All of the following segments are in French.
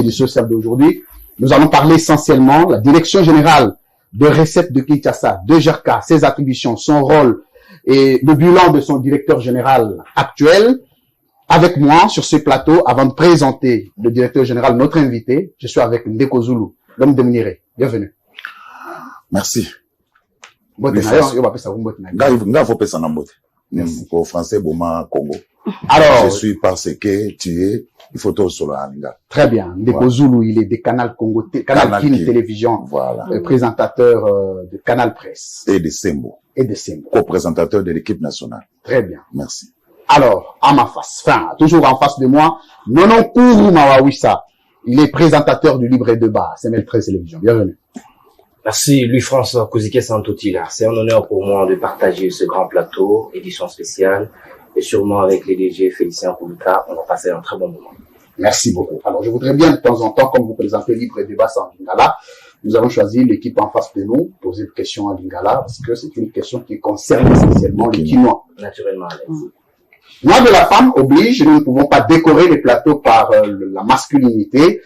du social d'aujourd'hui, nous allons parler essentiellement de la direction générale de recettes de Kinshasa, de GERCA, ses attributions, son rôle et le bilan de son directeur général actuel. Avec moi sur ce plateau, avant de présenter le directeur général, notre invité, je suis avec Ndeko Zulu, l'homme de Muniré. Bienvenue. Merci. Au français, Boma, Congo. Alors, je suis parce que tu es, il faut tout sur la Très bien. Ndeko Zulu, il est des Canal Congo, Canal Kin Télévision, voilà. Présentateur de Canal Presse. Et de Sembo. Et de Sembo. Co-présentateur de l'équipe nationale. Très bien. Merci. Alors, à ma face, toujours en face de moi, Nonon Kourou Mawawissa. Il est présentateur du Libre et Débat, CML 13 Télévision. Bienvenue. Merci, Louis-François Kouzike Santotila. C'est un honneur pour moi de partager ce grand plateau, édition spéciale, et sûrement avec les DG Félicien Koulouta, on va passer un très bon moment. Merci beaucoup. Alors, je voudrais bien de temps en temps, comme vous présentez Libre et Débat sans Lingala, nous avons choisi l'équipe en face de nous, poser une question à Lingala, parce que c'est une question qui concerne essentiellement les Kinois. Naturellement, à l'aise. Moi de la femme oblige, nous ne pouvons pas décorer les plateaux par la masculinité.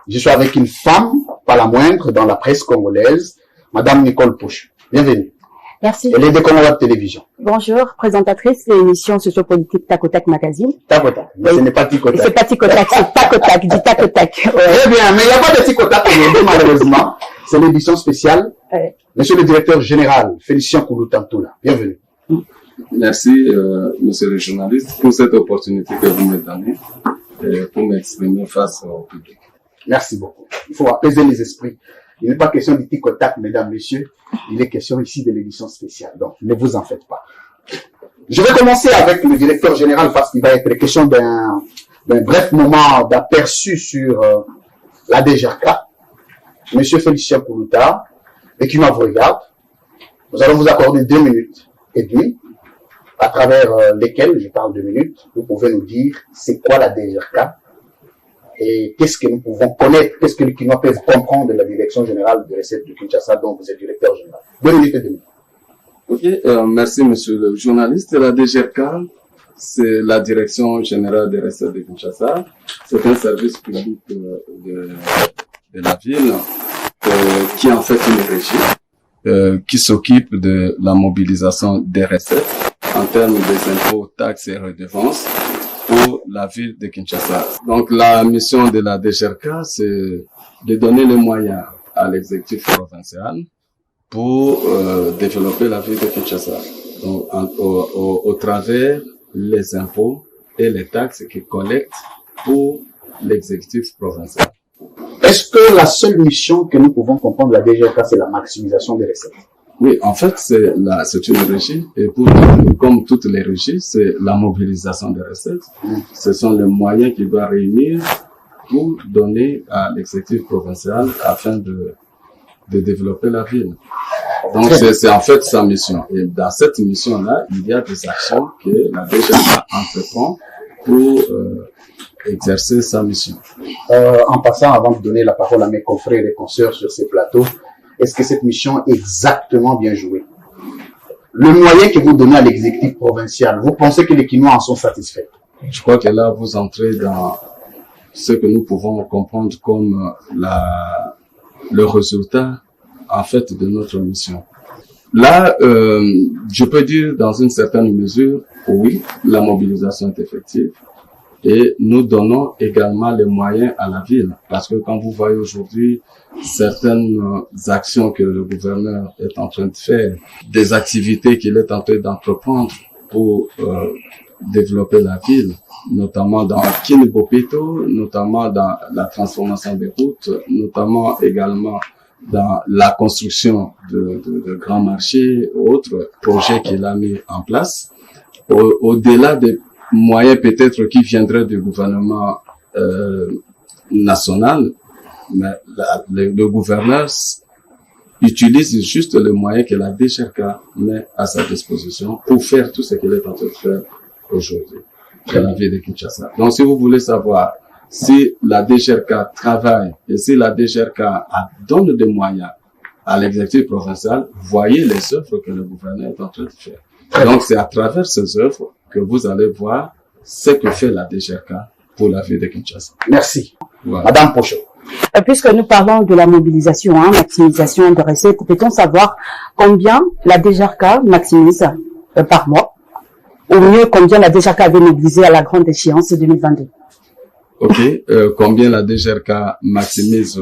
Je suis avec une femme, pas la moindre, dans la presse congolaise, Madame Nicole Pouche. Bienvenue. Merci. Elle est de Congo Web Télévision. Bonjour, présentatrice de l'émission sociopolitique Tacotac Magazine. Tacotac, mais ce n'est pas Ticotac. C'est pas Ticotac, c'est Tacotac, du Tacotac. Ouais. Très bien, mais il n'y a pas de Ticotac aujourd'hui, malheureusement. C'est l'édition spéciale. Ouais. Monsieur le directeur général, Félicien Kouloutantoula. Bienvenue. Merci, monsieur le journaliste, pour cette opportunité que vous me donnez pour m'exprimer face au public. Merci beaucoup. Il faut apaiser les esprits. Il n'est pas question du tic-tac, mesdames, messieurs. Il est question ici de l'édition spéciale. Donc, ne vous en faites pas. Je vais commencer avec le directeur général parce qu'il va être question d'un bref moment d'aperçu sur la DGRK. Monsieur Félicien Koulouta, et qui vous regarde, nous allons vous accorder 2 minutes et demie, à travers lesquelles, je parle 2 minutes, vous pouvez nous dire c'est quoi la DGRK et qu'est-ce que nous pouvons connaître, qu'est-ce que les Kinois peuvent comprendre de la direction générale de recettes de Kinshasa dont vous êtes directeur général. 2 minutes et demie. Ok, merci monsieur le journaliste. La DGRK, c'est la direction générale des recettes de Kinshasa. C'est un service public de la ville qui est en fait une régie qui s'occupe de la mobilisation des recettes en termes des impôts, taxes et redevances pour la ville de Kinshasa. Donc la mission de la DGRK, c'est de donner les moyens à l'exécutif provincial pour développer la ville de Kinshasa. Donc au travers les impôts et les taxes qu'ils collectent pour l'exécutif provincial. Est-ce que la seule mission que nous pouvons comprendre de la DGRK, c'est la maximisation des recettes? Oui, en fait, c'est une régie, et comme toutes les régies, c'est la mobilisation des recettes. Ce sont les moyens qu'il doit réunir pour donner à l'exécutif provincial afin de développer la ville. Donc, c'est en fait sa mission. Et dans cette mission-là, il y a des actions que la DGRK entreprend pour exercer sa mission. En passant, avant de donner la parole à mes confrères et consoeurs sur ces plateaux, est-ce que cette mission est exactement bien jouée? Le moyen que vous donnez à l'exécutif provincial, vous pensez que les Kinois en sont satisfaits? Je crois que là, vous entrez dans ce que nous pouvons comprendre comme le résultat, en fait, de notre mission. Là, je peux dire dans une certaine mesure, oui, la mobilisation est effective. Et nous donnons également les moyens à la ville. Parce que quand vous voyez aujourd'hui certaines actions que le gouverneur est en train de faire, des activités qu'il est en train d'entreprendre pour développer la ville, notamment dans Kinibopito, notamment dans la transformation des routes, notamment également dans la construction de grands marchés, autres projets qu'il a mis en place, au-delà des moyens peut-être qui viendraient du gouvernement national, mais le gouverneur utilise juste les moyens que la DGRK met à sa disposition pour faire tout ce qu'il est en train de faire aujourd'hui dans la ville de Kinshasa. Donc, si vous voulez savoir si la DGRK travaille et si la DGRK donne des moyens à l'exécutif provincial, voyez les œuvres que le gouverneur est en train de faire. Donc, c'est à travers ces œuvres que vous allez voir ce que fait la DGRK pour la ville de Kinshasa. Merci. Voilà. Madame Pocho. Puisque nous parlons de la mobilisation, maximisation de recettes, peut-on savoir combien la DGRK maximise par mois? Ou mieux, combien la DGRK avait mobilisé à la grande échéance 2022? Ok, combien la DGRK maximise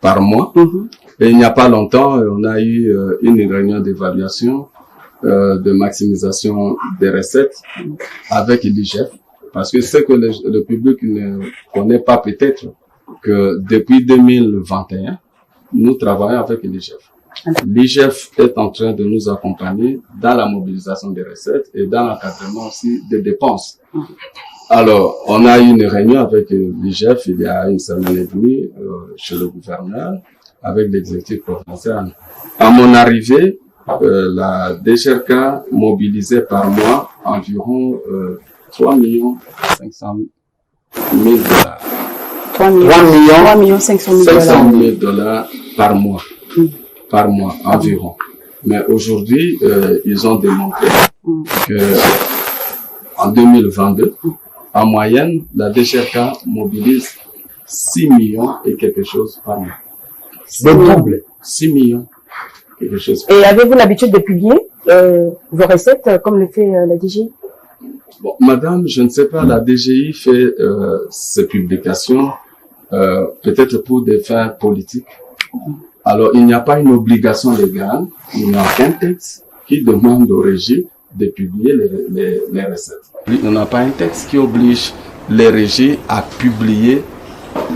par mois? Et il n'y a pas longtemps, on a eu une réunion d'évaluation de maximisation des recettes avec l'IGF, parce que ce que le public ne connaît pas peut-être, que depuis 2021, nous travaillons avec l'IGF. L'IGF est en train de nous accompagner dans la mobilisation des recettes et dans l'encadrement aussi des dépenses. Alors, on a eu une réunion avec l'IGF il y a une semaine et demie chez le gouverneur, avec l'exécutif provincial. À mon arrivée, la DGRK mobilisait par mois environ 3 500 000 dollars. 3 500 000 dollars par mois. Par mois, environ. Mais aujourd'hui, ils ont démontré que en 2022, en moyenne, la DGRK mobilise 6 millions et quelque chose par mois. Le double. 6 millions, quelque chose. Et avez-vous l'habitude de publier vos recettes comme le fait la DGI? Bon, madame, je ne sais pas, la DGI fait ses publications peut-être pour des fins politiques. Alors, il n'y a pas une obligation légale, il n'y a aucun texte qui demande au régie de publier les recettes. On n'a pas un texte qui oblige les régies à publier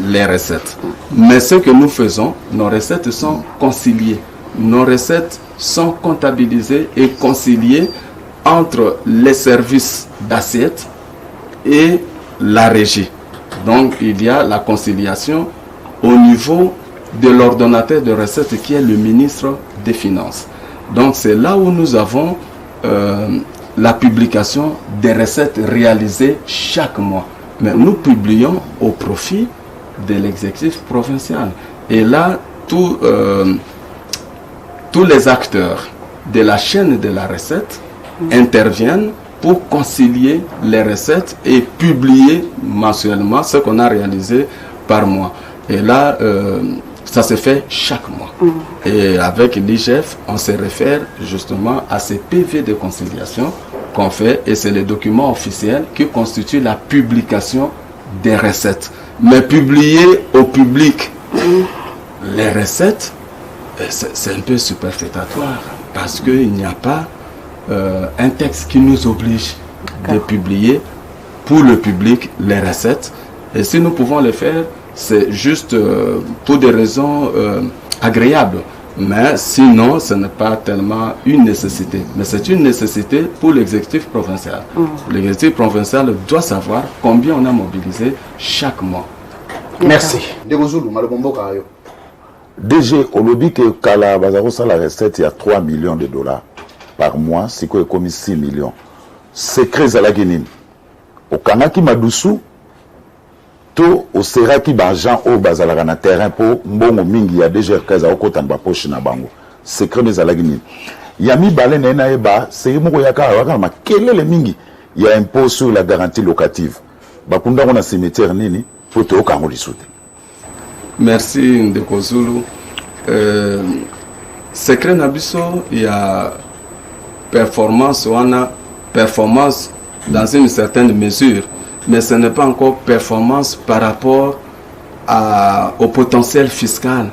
les recettes. Mais ce que nous faisons, nos recettes sont conciliées. Nos recettes sont comptabilisées et conciliées entre les services d'assiette et la régie. Donc, il y a la conciliation au niveau de l'ordonnateur de recettes qui est le ministre des Finances. Donc, c'est là où nous avons la publication des recettes réalisées chaque mois. Mais nous publions au profit de l'exécutif provincial. Et là, tous les acteurs de la chaîne de la recette interviennent pour concilier les recettes et publier mensuellement ce qu'on a réalisé par mois. Et là, ça se fait chaque mois. Et avec l'IGF, on se réfère justement à ces PV de conciliation qu'on fait, et c'est le document officiel qui constitue la publication des recettes. Mais publier au public les recettes, c'est un peu superfétatoire, parce qu'il n'y a pas un texte qui nous oblige de publier pour le public les recettes. Et si nous pouvons le faire, c'est juste pour des raisons agréables. Mais sinon, ce n'est pas tellement une nécessité. Mais c'est une nécessité pour l'exécutif provincial. L'exécutif provincial doit savoir combien on a mobilisé chaque mois. Merci. DG, on me dit que Kala Bazarosa, la recette, il y a 3 millions de dollars par mois. C'est quoi, comme 6 millions. Secret Zalaguinin. Au Kanaki Madoussou, to au Seraki Banjan au Bazalara na terrain pour Mbongo Mingi ya DGRK za okota na poche na bango. Secret Zalaguinin. Yami Bale na eba, c'est moko yaka waka ma kelele mingi. Il y a impôt sur la garantie locative. Bakunda on a cimetière nini pour te okango lisute. Merci Ndeko Zulu. Secret Nabiso, il y a performance, on a performance dans une certaine mesure, mais ce n'est pas encore performance par rapport au potentiel fiscal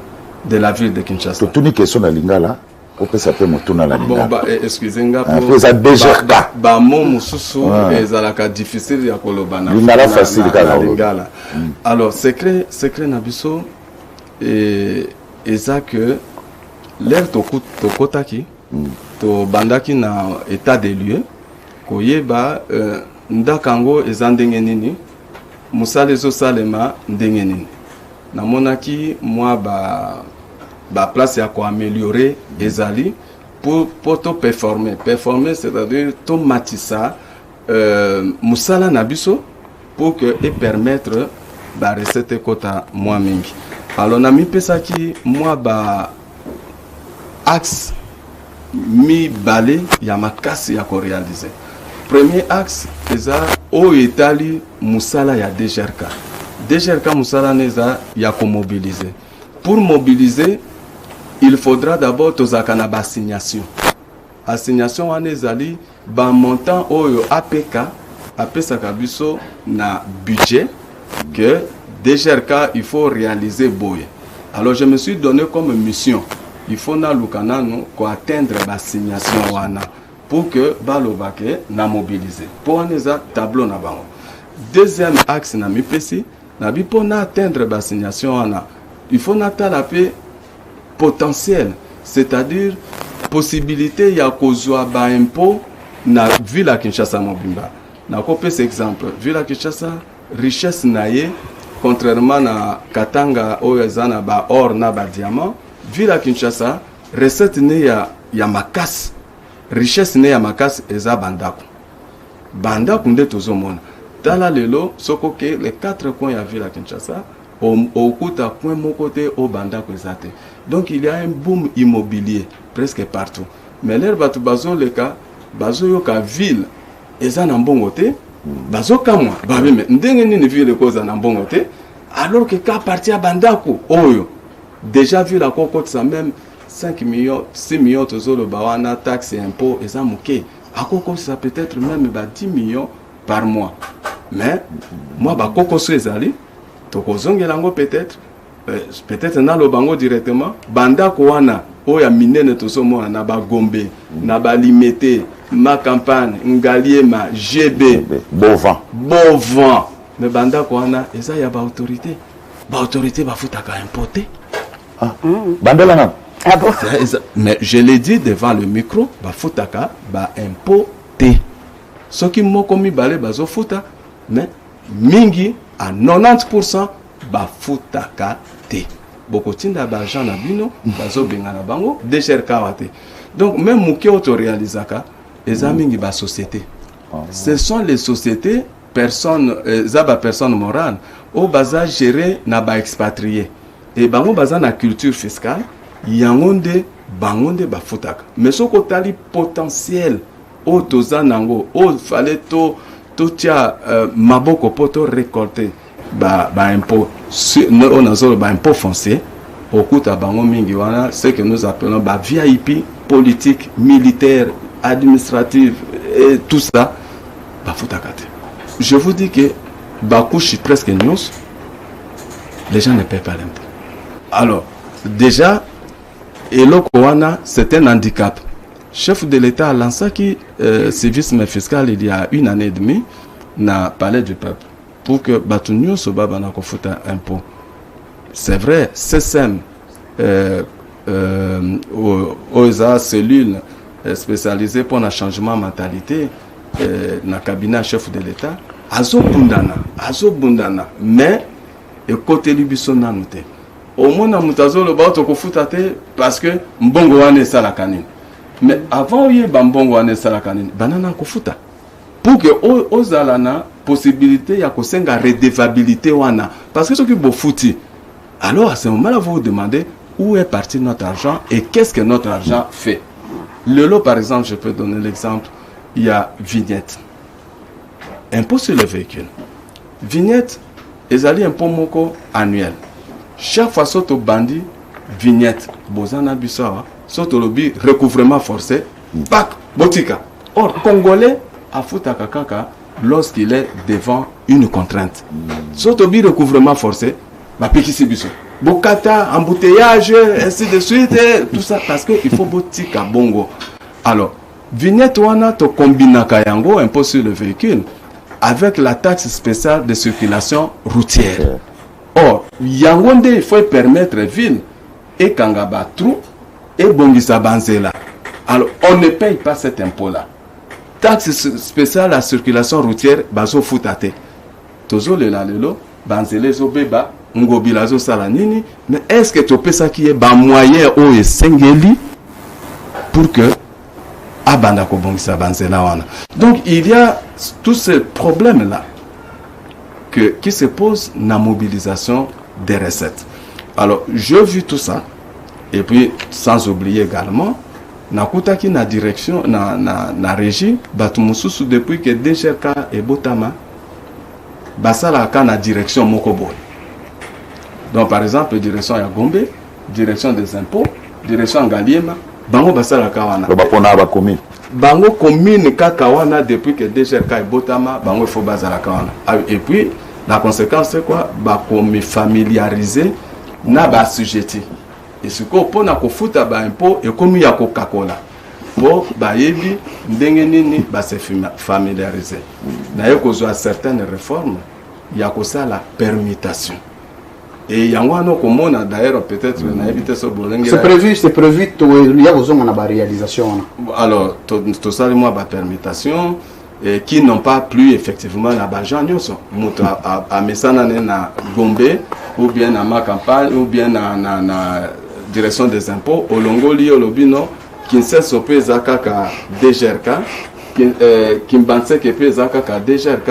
de la ville de Kinshasa. Toute une question à Lingala, on peut s'appeler Motuna la Lingala. Bon, excusez-moi pour ça DGRK. Mon mususu est difficile à kolobana. Lingala facile à Lingala. Alors, secret Nabiso, et ça que l'air tokotaki, to bandaki na état des lieux, koyeba ndakango ezandenge nini, musale zo salema ndenge nini. Namonaki moi ba place ya ko améliorer ezali pour to performer. Performer, c'est-à-dire to matissa musala nabiso pour que et permettre ba recette kota moi mingi. Alors na mi pesaki moi ba axe mi balé ya makasi ya ko réaliser. premier axe eza oyo etali musala ya DGRK. DGRK musala neza ya ko mobiliser. Pour mobiliser, il faudra d'abord tozaka na assignation. Assignation wana ezali ba montant oyo APK apesaka biso na budget que DGRK il faut réaliser boye. Alors je me suis donné comme mission, il faut na lukana no ko atteindre l'assignation wana pour que balobake na mobiliser. Pour aneza tableau na bango. Deuxième axe na mipesi na bipo na atteindre l'assignation wana, il faut na talape potentiel, c'est-à-dire possibilité ya kozwa ba impôt na ville à Kinshasa mobimba. Na kopesa exemple, ville à Kinshasa richesse naye contrairement na Katanga oyezana ba or na ba diamant, ville à Kinshasa recette ne ya makasi, richesse ne ya makasi eza bandako. Bandako nde tozomona. Tala lelo soko ke les 4 coins ya ville à Kinshasa au kuta point mon côté au bandako ezate. Donc il y a un boom immobilier presque partout. Mais l'air batu bazo le cas bazo yoka ville eza na mbongo te, bazo kamwa babe me ndenge nini ville ko za na mbongo te, alors que ka parti à bandako oyo déjà vu la cocotte ça même 5 millions 6 millions tozolo bawana taxe et impôt eza muke akoko ça peut-être même 10 millions par mois. Mais moi ba koko so ezali tokozongela ngo peut-être na lobango directement bandako wana oya minene tosomona na ba Gombe na ba Limete ma campagne Ngaliema GB Bovan mais bandako wana eza ya ba autorité ba futaka importer bandela na Ah bon? mais je l'ai dit devant le micro ba futaka ba importer ce qui moko mibale bazo futa mais mingi à 90% ba futaka te bokotinda ba argent na bino bazo benga na bango DGRK wate. Donc même muke auto réalisaka eza mingi ba société. Ce sont les sociétés personnes zaba personnes morales au baza gérer na ba expatrié et bango baza na culture fiscale yangonde bangonde ba futaka. Mais soko tali potentiel o toza nango o fallait to tia maboko poto récolter ba impôt on a ba impôt foncier au kuta bango mingi wana ce que nous appelons ba VIP politique militaire administrative et tout ça ba futakate. Je vous dis que ba couche presque news les gens ne paient pas l'impôt. Alors déjà eloko wana c'est un handicap. Chef de l'État a lancé qui civisme fiscal il y a 1 année et demie na palais du peuple pour que batunyo soba bana ko futa impôt. C'est vrai, CSM aux cellules spécialisées pour le changement de mentalité na cabinet chef de l'État azo bundana mais et côté libiso nanote au moins mutazo le bato ko futa te parce que mbongo wane sala kanini. Mais avant il y a bambongo wane sala kanini banana ko futa pour que ozalana possibilité ya kosenga redevabilité wana parce que ce qui bofuti alors à ce moment-là vous vous demandez où est parti notre argent et qu'est-ce que notre argent fait. Le lot par exemple, je peux donner l'exemple, il y a vignette, impôt sur le véhicule, vignette ezali impôt moko annuel. Chaque fois soto bandi vignette bozana bisawa soto lobi recouvrement forcé bac botika. Or congolais a futaka kaka lorsqu'il est devant une contrainte. Sotobi recouvrement forcé, ba pekisi biso. Bokata, embouteillage, ainsi de suite, tout ça parce que il faut botika bongo. Alors, vignette wana to kombinaka yango impôt sur le véhicule avec la taxe spéciale de circulation routière. Or, yangonde il faut permettre ville et kangaba trou et bongisa banzela. Alors, on ne paye pas cet impôt là. Taxe spéciale à circulation routière bazo futate tozo le la lelo banzele zo beba ngobila zo sala nini. Mais est-ce que tu peux ça qui est ba moyen o esengeli pour que abanda ko bongisa banzela wana. Donc il y a tous ces problèmes là qui se posent na mobilisation des recettes. Alors je vu tout ça et puis sans oublier également nakutaki na direction na régie bato mosusu depuis que DGRK ebotama basalaka na direction moko boye. Donc par exemple direction ya Gombe, direction des impôts, direction Ngaliema, bango basalaka wana bapona ba commune bango commune kaka wana depuis que DGRK ebotama bango faut bazalaka wana. Et puis la conséquence c'est quoi? Bakomi familiariser na ba assujetti. Et ce qu'on peut na kofuta ba impôt et comme ya ko kakola pour ba yebi ndenge nini ba se familiariser. Na yo kozwa certaines réformes ya ko ça la permutation. Et yango no komona d'ailleurs peut-être na éviter so bolenge. C'est prévu il y a besoin na ba réalisation. Alors tout ça moi ba permutation et qui n'ont pas plus effectivement la bajan nyonso moto a mesana na Gombe ou bien na ma campagne ou bien na direction des impôts olongoli olobino kinseso peza kaka DGRK kimbanse ke peza kaka DGRK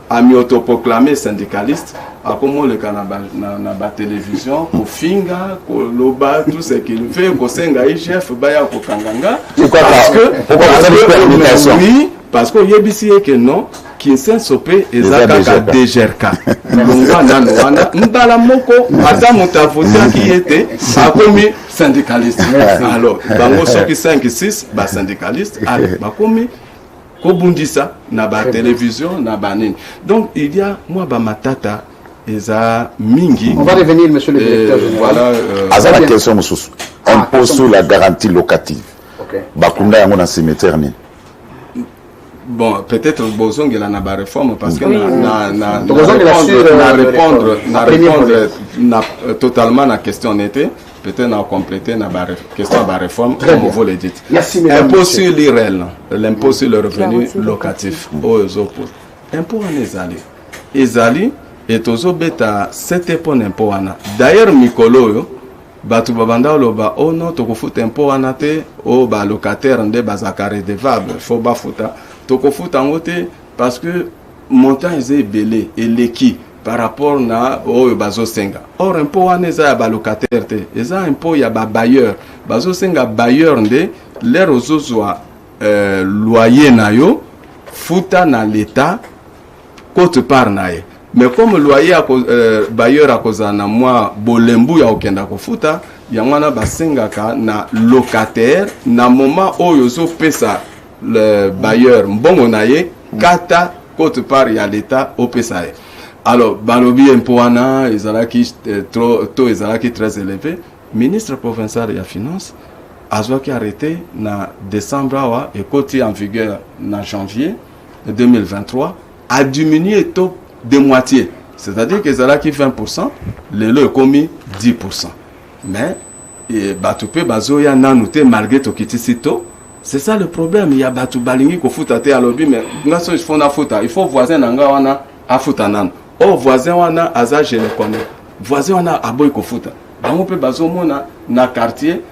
a mi autoproclamé syndicaliste a comment le canaba na ba télévision ko finga ko loba tout ce qu'il fait ko senga chef baya ko kanganga parce que yebisi que non kinseso pe ezaka DGRK longwa nano wana mbala moko ata mutavuta qui était a commis syndicaliste. Alors bango soki 5 6 ba syndicaliste ba commis ko bundisa na ba télévision na ba nini. Donc il y a moi ba matata eza mingi. On va revenir monsieur le directeur général. Voilà la question mususu. Impôt sur la garantie locative. OK. Bakunda yango na cimetière ni. Bon, peut-être Bozong il a na réforme parce que na totalement la question n'était peut-être na compléter na question de réforme comme vous le dites. Impôt sur l'IRL, l'impôt sur le revenu locatif aux opposés. Impôt en ezali et aux beta 7 points impôt ana. D'ailleurs mikolo batu babanda loba ono to kofuta impôt ana te o ba locataire nde bazaka redevable faut ba futa toko futa ngote parce que montant est belé et l'équi par rapport na o bazo senga. Or impôt wana eza ba locataire te eza impôt ya ba bailleur bazo senga bailleur nde l'air ozozwa loyer na yo futa na l'état côté par nae. Mais comme loyer bailleur akoza na moi bolembu ya okenda kofuta yangwana basengaka na locataire na moment oyo zo pesa le bailleur mbongo naye kata côté part ya l'état au pesa. Alors balobi impoana ezalaki trop ezalaki très élevé. Ministre provincial ya finance azwaki arrêté na décembre awa et côté en vigueur na janvier 2023 a diminué taux de moitié, c'est-à-dire que ezalaki 20%, le lot est commis 10%. Mais batupe bazoya nanoute malgré tokiti sito. C'est ça le problème. Il y a batu balingi ko futa te alobi mais ngaso il faut na futa. Il faut voisin nanga wana afuta nan. Oh voisin wana aza je le connais. Voisin wana aboy ko futa. Bango pe bazo mona na quartier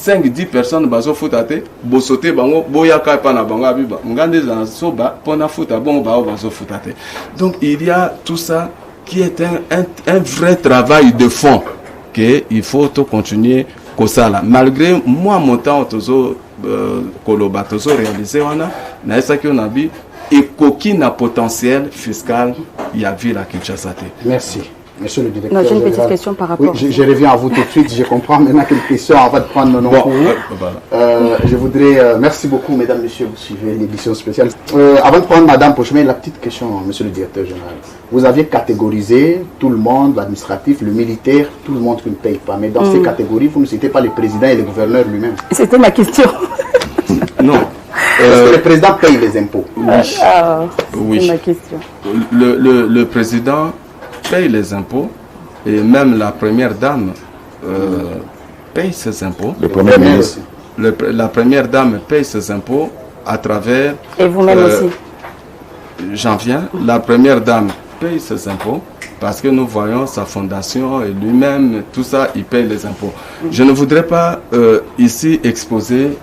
5-10 personnes bazo futa te bosote bango boya ka pa na bango abiba. Ngande za soba pona futa bon ba bazo futa te. Donc il y a tout ça qui est un vrai travail de fond que il faut tout continuer comme ça là. Malgré moi mon temps tozo koloba tozo réalisé wana na esa ki onabi ekoki na potentiel fiscal ya ville à Kinshasa. Merci. Monsieur le directeur. Non, j'ai une petite question par rapport. Oui, je reviens à vous tout de suite. Je comprends maintenant quelques questions avant de prendre mon nom. Je voudrais. Merci beaucoup, mesdames, messieurs. Vous suivez l'édition spéciale. Avant de prendre madame Pochemé, la petite question, monsieur le directeur général. Vous aviez catégorisé tout le monde, l'administratif, le militaire, tout le monde qui ne paye pas. Mais dans ces catégories, vous ne citez pas le président et le gouverneur lui-même. C'était ma question. Non. Est-ce que le président paye les impôts? Oui. C'est ma question. Le président paye les impôts et même la première dame paye ses impôts. Le premier ministre. La première dame paye ses impôts à travers... Et vous-même aussi. J'en viens. La première dame paye ses impôts parce que nous voyons sa fondation et lui-même, tout ça, il paye les impôts. Je ne voudrais pas ici exposer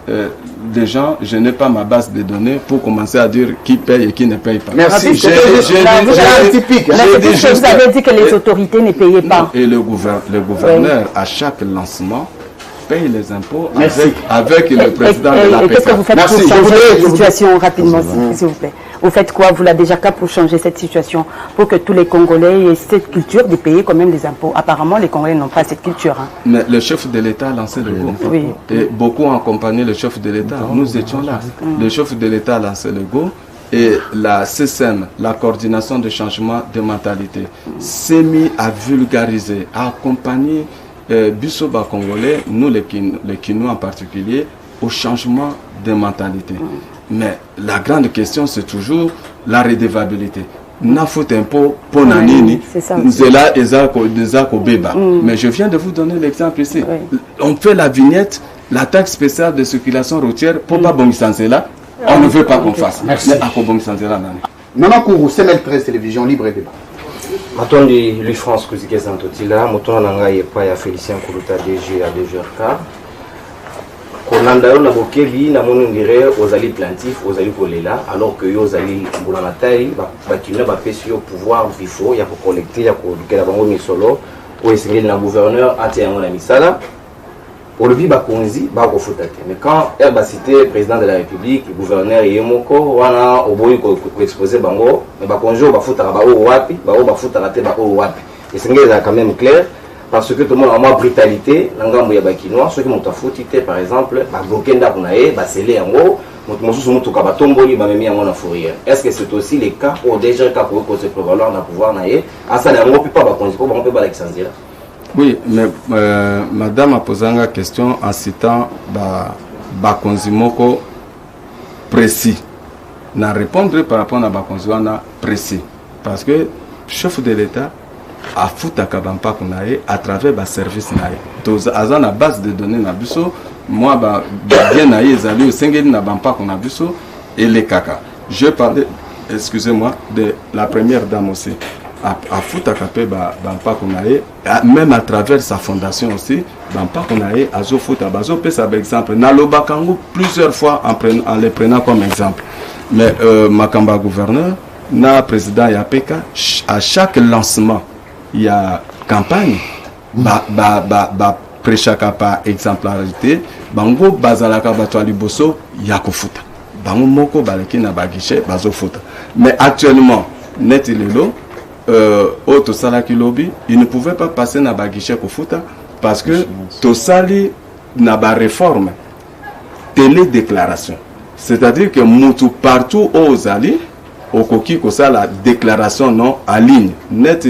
des gens, je n'ai pas ma base de données pour commencer à dire qui paye et qui ne paye pas. Merci. Vous avez dit que les autorités ne payaient pas. Et le gouverneur, à chaque lancement, paye les impôts Merci. avec le président de la Qu'est-ce que vous faites Merci. pour changer Je cette voudrais- situation rapidement, s'il vous plaît? Vous faites quoi, vous, la DGRCA, pour changer cette situation, pour que tous les Congolais aient cette culture de payer quand même des impôts? Apparemment, les Congolais n'ont pas cette culture. Hein. Mais le chef de l'État a lancé le go. Oui. Et beaucoup ont accompagné le chef de l'État. Nous étions là. Le chef de l'État a lancé le go. Et la CSM, la coordination de changement de mentalité, s'est mis à vulgariser, à accompagner Bissoba Congolais, nous les Kinois en particulier, au changement de mentalité. Mais la grande question, c'est toujours la redevabilité. Na fout impôt pour nanini, c'est ça. Nzela Ezako Beba. Mais je viens de vous donner l'exemple ici. Oui. On fait la vignette, la taxe spéciale de circulation routière, pour pas Bongisansela. On ne veut pas qu'on fasse. Merci. Mais à Bongisansela, nani. Nana Kourou, CNL13 Télévision, libre et débat. Matondi Louis France Kuzike Santotila, Motona Nanga Yepa ya Félicien Koulouta DG à DGRK. Konanda yo na bokeli na moni ngire ozali plantif, ozali kolela, alors que yo ozali mbulana tayi, bakina bapesi yo pouvoir bifo ya ko collecter ya ko dukela bango misolo, o esengeli na gouverneur ate yango na misala. Olobi bakonzi bakofuta te. Mais quand elle cité président de la République, gouverneur yemoko wana oboyi ko exposer bango, mais bakonzi bafuta ba o wapi, ba o bafuta te ba o wapi. Esengeli za quand même clair. Parce que tout le monde a moins brutalité, l'angambo ya bakinois, ceux qui m'ont affouté par exemple, ba bloquer nda kunae, ba sceller en haut, mosusu mutuka ba tomboli ba memi en fourrière. Est-ce que c'est aussi le cas au déjà cas pour se prévaloir na pouvoir nae, à ça na ngopi pas ba konzi ko ba ngopi ba l'exanzira. Oui, mais madame a posé une question en citant Bakonzi Moko précis. Na répondre par rapport à Bakonzi Wana précis. Parce que le chef de l'État a foutu à travers le service naïe. Donc, à la base de données na biso, moi, bien naïe, ils allaient au Sengeli na bampa qu'on a biso et les caca. Je parlais, excusez-moi, de la première dame aussi. À foutu même à travers sa fondation aussi, bampa qu'on a à zo foutu à bazo, par exemple, na lobakango plusieurs fois en les prenant comme exemple. Mais Makamba gouverneur, na président Yapeka, à chaque lancement, il y a campagne, prêchaka par exemplarité, bango bazalaka batwali bosso, yakofuta. Bango moko baleki na baguichet, bazo futa. Mais actuellement, net ilelo, auto salaki lobby, il ne pouvait pas passer na baguichet kofuta parce que tosali na ba réforme télédéclaration. C'est-à-dire que mutu partout aux alliés au coquille que ça la déclaration non en ligne net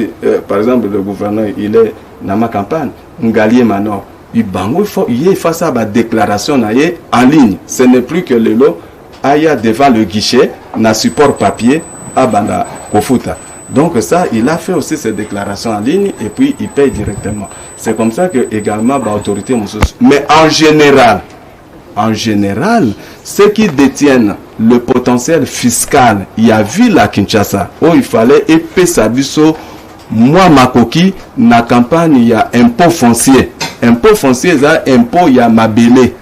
par exemple le gouverneur il est dans ma campagne ngalier mano il bango il est face à la déclaration en ligne, ce n'est plus que le lot aya devant le guichet na support papier à banda kofuta. Donc ça il a fait aussi ses déclarations en ligne et puis il paye directement. C'est comme ça que également l'autorité mais en général, ceux qui détiennent le potentiel fiscal, il y a vu la Kinshasa, où il fallait épais sabiso, moi makoki, na campagne, il y a impôt foncier. Impôt foncier, ça, impôt, il y a mabele.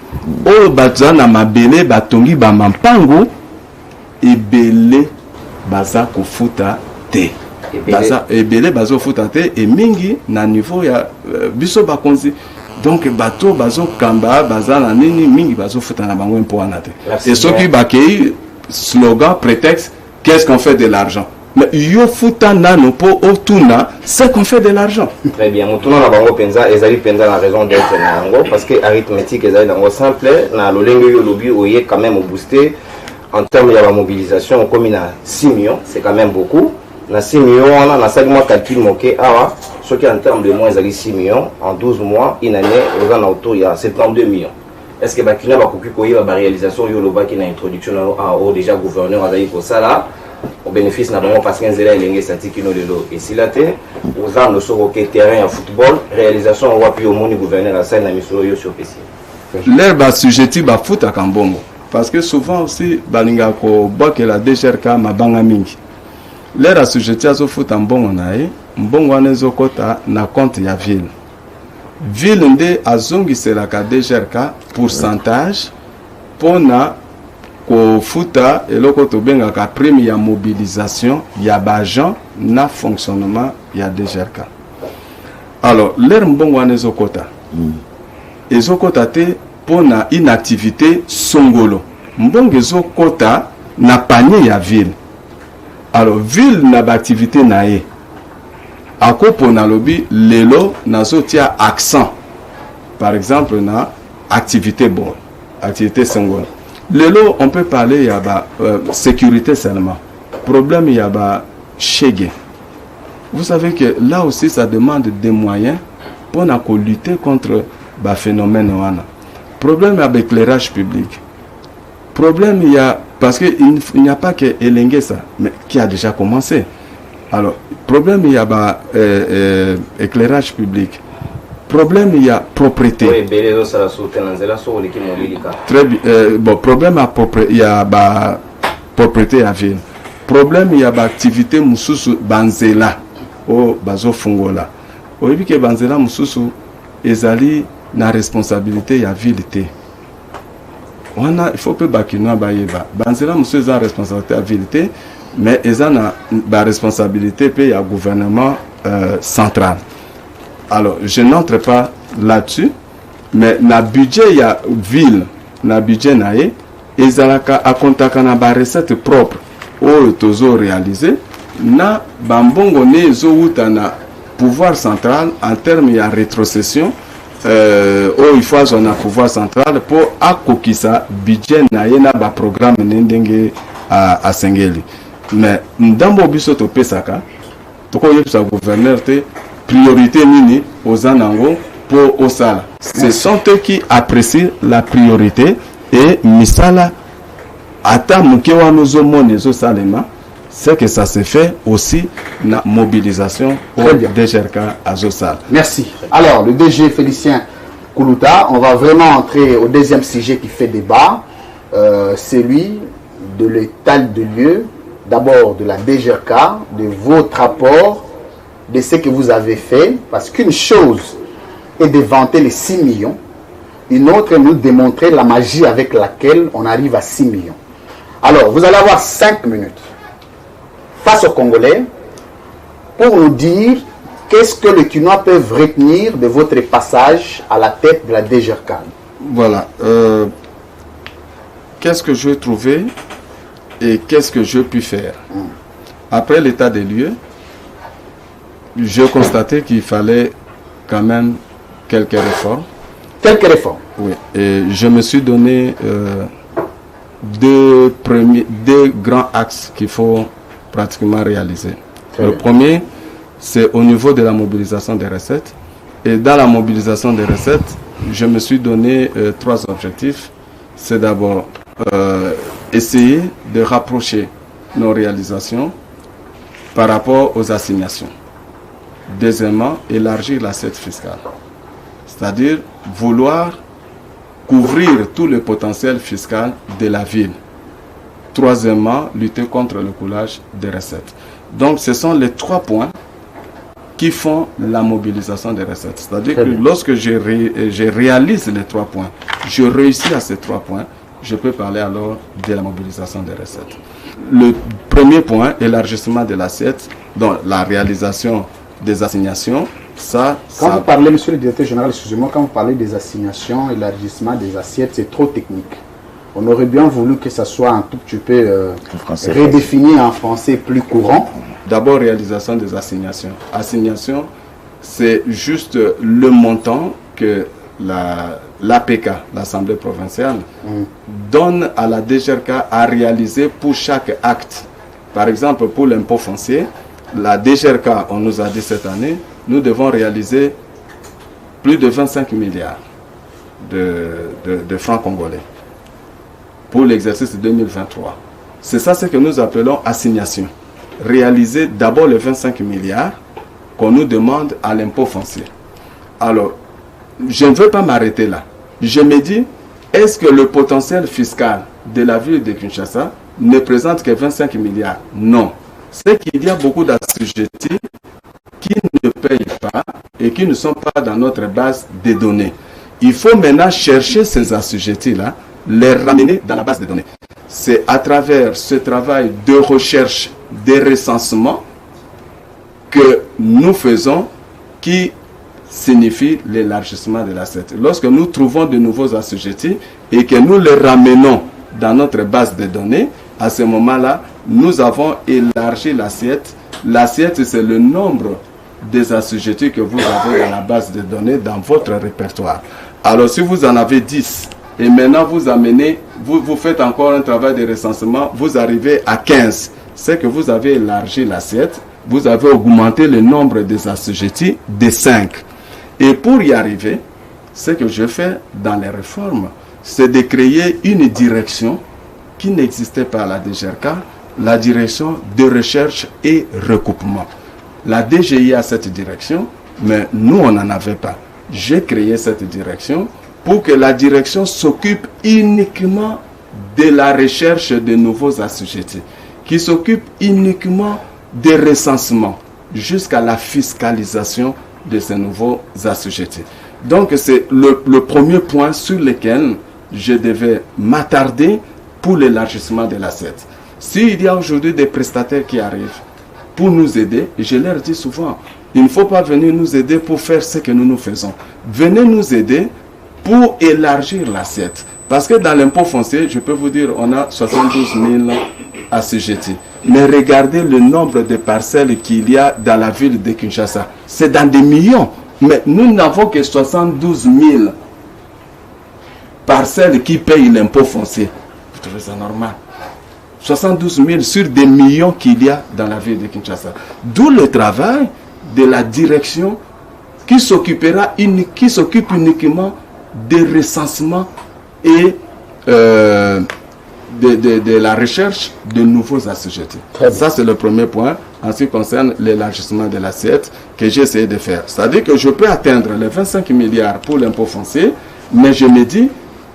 Oh, batza mabele, batongi, ba mampango, et belé, baza kofuta te. Ebele bazo futa te, et mingi, na niveau, il y a biso bakonzi. Donc bateau bazo kamba bazana nini mingi bazo futa na bango impo anate. Et ceux qui bakei slogan prétexte qu'est-ce qu'on fait de l'argent. Mais yo futa nano po otuna c'est qu'on fait de l'argent. Très bien. Mutuna na bango penza ezali penza la raison d'être na bango parce que arithmétique ezali dans simple na lolengo yo lobi oye quand même booster en termes de la mobilisation comme na 6 millions, c'est quand même beaucoup. Na 6 millions on a 5 mois calcul moké awa. Ce qui en termes de mois, ils 6 millions. En 12 mois, une année, ils ont autour il y a 72 millions. Est-ce que Bakina va couper la réalisation de qui introduction au déjà gouverneur à ça là, au bénéfice n'a pas parce qu'un zéla il est statique qui nous le lot. Et si là t'es, aux armes de sur terrain à football, réalisation on va plus au monde gouverneur à ça n'a mis sur sur PC. L'herbe a sujetti ba foot à Kambongo parce que souvent aussi balinga ko boke la DGRK mabanga mingi. L'herbe a sujetti à so foot en bon nae. Mbongo anezo kota na compte ya ville. Ville nde azongiselaka DGRK pourcentage pona ko futa eloko tobengaka prime ya mobilisation ya bagent na fonctionnement ya DGRK. Alors l'air mbongo anezo kota ezokota te pona inactivité songolo. Mbongo ezokota na panier ya ville. Alors ville na ba activité na ye. Akopo na lobi lelo nazotia accent. Par exemple na activité bon, activité songolo. Lelo on peut parler ya ba sécurité seulement. Problème ya ba chege. Vous savez que là aussi ça demande des moyens pour lutter contre le phénomène. Problème avec l'éclairage public. Problème il y a, parce qu'il n'y a pas que Elengue ça, mais qui a déjà commencé. Alors, problème il y a éclairage public. Problème il y a propriété. Très bien. Bon, problème il y a propriété à ville. Problème il y a activité mususu banzela. O bazo fungola oyebi ke banzela mususu ezali na responsabilité ya ville te wana il faut pe bakino bayeba banzela mususu eza responsabilité ya ville te mais eza na ba responsabilité pe ya gouvernement central. Alors je n'entre pas là-dessus, mais na budget ya ville na budget na ye ezalaka akontaka na ba recette propre o tozo réaliser na bambongo ne zouta na pouvoir central en termes de rétrocession il faut avoir un pouvoir central pour akokisa budget na yena ba programme ndenge a sengeli mais ndambo biso to pesaka to ko yebisa gouverneur te priorité nini aux anango pour osala. Ce sont eux qui apprécient la priorité et misala ata mukewa nozo monezo salema. C'est que ça se fait aussi la mobilisation au DGRK à Zossal. Merci. Alors, le DG Félicien Koulouta, on va vraiment entrer au deuxième sujet qui fait débat, celui de l'état de lieu, d'abord de la DGRK, de votre rapport, de ce que vous avez fait, parce qu'une chose est de vanter les 6 millions, une autre est de nous démontrer la magie avec laquelle on arrive à 6 millions. Alors, vous allez avoir 5 minutes face aux Congolais pour nous dire qu'est-ce que les Kinois peuvent retenir de votre passage à la tête de la DGRK. Voilà. Qu'est-ce que je trouvais et qu'est-ce que je puis faire. Après l'état des lieux, je constatais qu'il fallait quand même quelques réformes. Quelques réformes? Oui. Et je me suis donné deux grands axes qu'il faut pratiquement réalisé. Le premier, c'est au niveau de la mobilisation des recettes. Et dans la mobilisation des recettes, je me suis donné 3 objectifs. C'est d'abord essayer de rapprocher nos réalisations par rapport aux assignations. Deuxièmement, élargir l'assiette fiscale. C'est-à-dire vouloir couvrir tout le potentiel fiscal de la ville. Troisièmement, lutter contre le coulage des recettes. Donc, ce sont les 3 points qui font la mobilisation des recettes. C'est-à-dire que lorsque je réalise les 3 points, je réussis à ces 3 points, je peux parler alors de la mobilisation des recettes. Le premier point, élargissement de l'assiette, donc la réalisation des assignations, Quand vous parlez, monsieur le directeur général, excusez-moi, quand vous parlez des assignations, élargissement des assiettes, c'est trop technique. On aurait bien voulu que ça soit un tout petit peu redéfini en français plus courant. D'abord, réalisation des assignations. Assignation, c'est juste le montant que l'APK, l'Assemblée provinciale, donne à la DGRK à réaliser pour chaque acte. Par exemple, pour l'impôt foncier, la DGRK, on nous a dit cette année, nous devons réaliser plus de 25 milliards de francs congolais pour l'exercice 2023. C'est ça ce que nous appelons assignation. Réaliser d'abord les 25 milliards qu'on nous demande à l'impôt foncier. Alors, je ne veux pas m'arrêter là. Je me dis, est-ce que le potentiel fiscal de la ville de Kinshasa ne présente que 25 milliards? Non. C'est qu'il y a beaucoup d'assujettis qui ne payent pas et qui ne sont pas dans notre base de données. Il faut maintenant chercher ces assujettis-là, les ramener dans la base de données. C'est à travers ce travail de recherche, de recensement que nous faisons qui signifie l'élargissement de l'assiette. Lorsque nous trouvons de nouveaux assujettis et que nous les ramenons dans notre base de données, à ce moment-là, nous avons élargi l'assiette. L'assiette, c'est le nombre des assujettis que vous avez dans la base de données dans votre répertoire. Alors, si vous en avez 10, et maintenant vous amenez, vous faites encore un travail de recensement, vous arrivez à 15, c'est que vous avez élargi l'assiette, vous avez augmenté le nombre des assujettis de 5. Et pour y arriver, ce que je fais dans les réformes, c'est de créer une direction qui n'existait pas à la DGRK, la direction de recherche et recoupement. La DGI a cette direction, mais nous, on n'en avait pas. J'ai créé cette direction pour que la direction s'occupe uniquement de la recherche de nouveaux assujettis, qui s'occupe uniquement des recensements jusqu'à la fiscalisation de ces nouveaux assujettis. Donc, c'est le premier point sur lequel je devais m'attarder pour l'élargissement de l'assiette. S'il y a aujourd'hui des prestataires qui arrivent pour nous aider, je leur dis souvent, il ne faut pas venir nous aider pour faire ce que nous faisons. Venez nous aider pour élargir l'assiette. Parce que dans l'impôt foncier, je peux vous dire, on a 72 000 assujettis. Mais regardez le nombre de parcelles qu'il y a dans la ville de Kinshasa. C'est dans des millions. Mais nous n'avons que 72 000 parcelles qui payent l'impôt foncier. Vous trouvez ça normal? 72 000 sur des millions qu'il y a dans la ville de Kinshasa. D'où le travail de la direction qui s'occupe uniquement des recensements et de la recherche de nouveaux assujettis. Ça, c'est le premier point en ce qui concerne l'élargissement de l'assiette que j'ai essayé de faire. C'est-à-dire que je peux atteindre les 25 milliards pour l'impôt foncier, mais je me dis,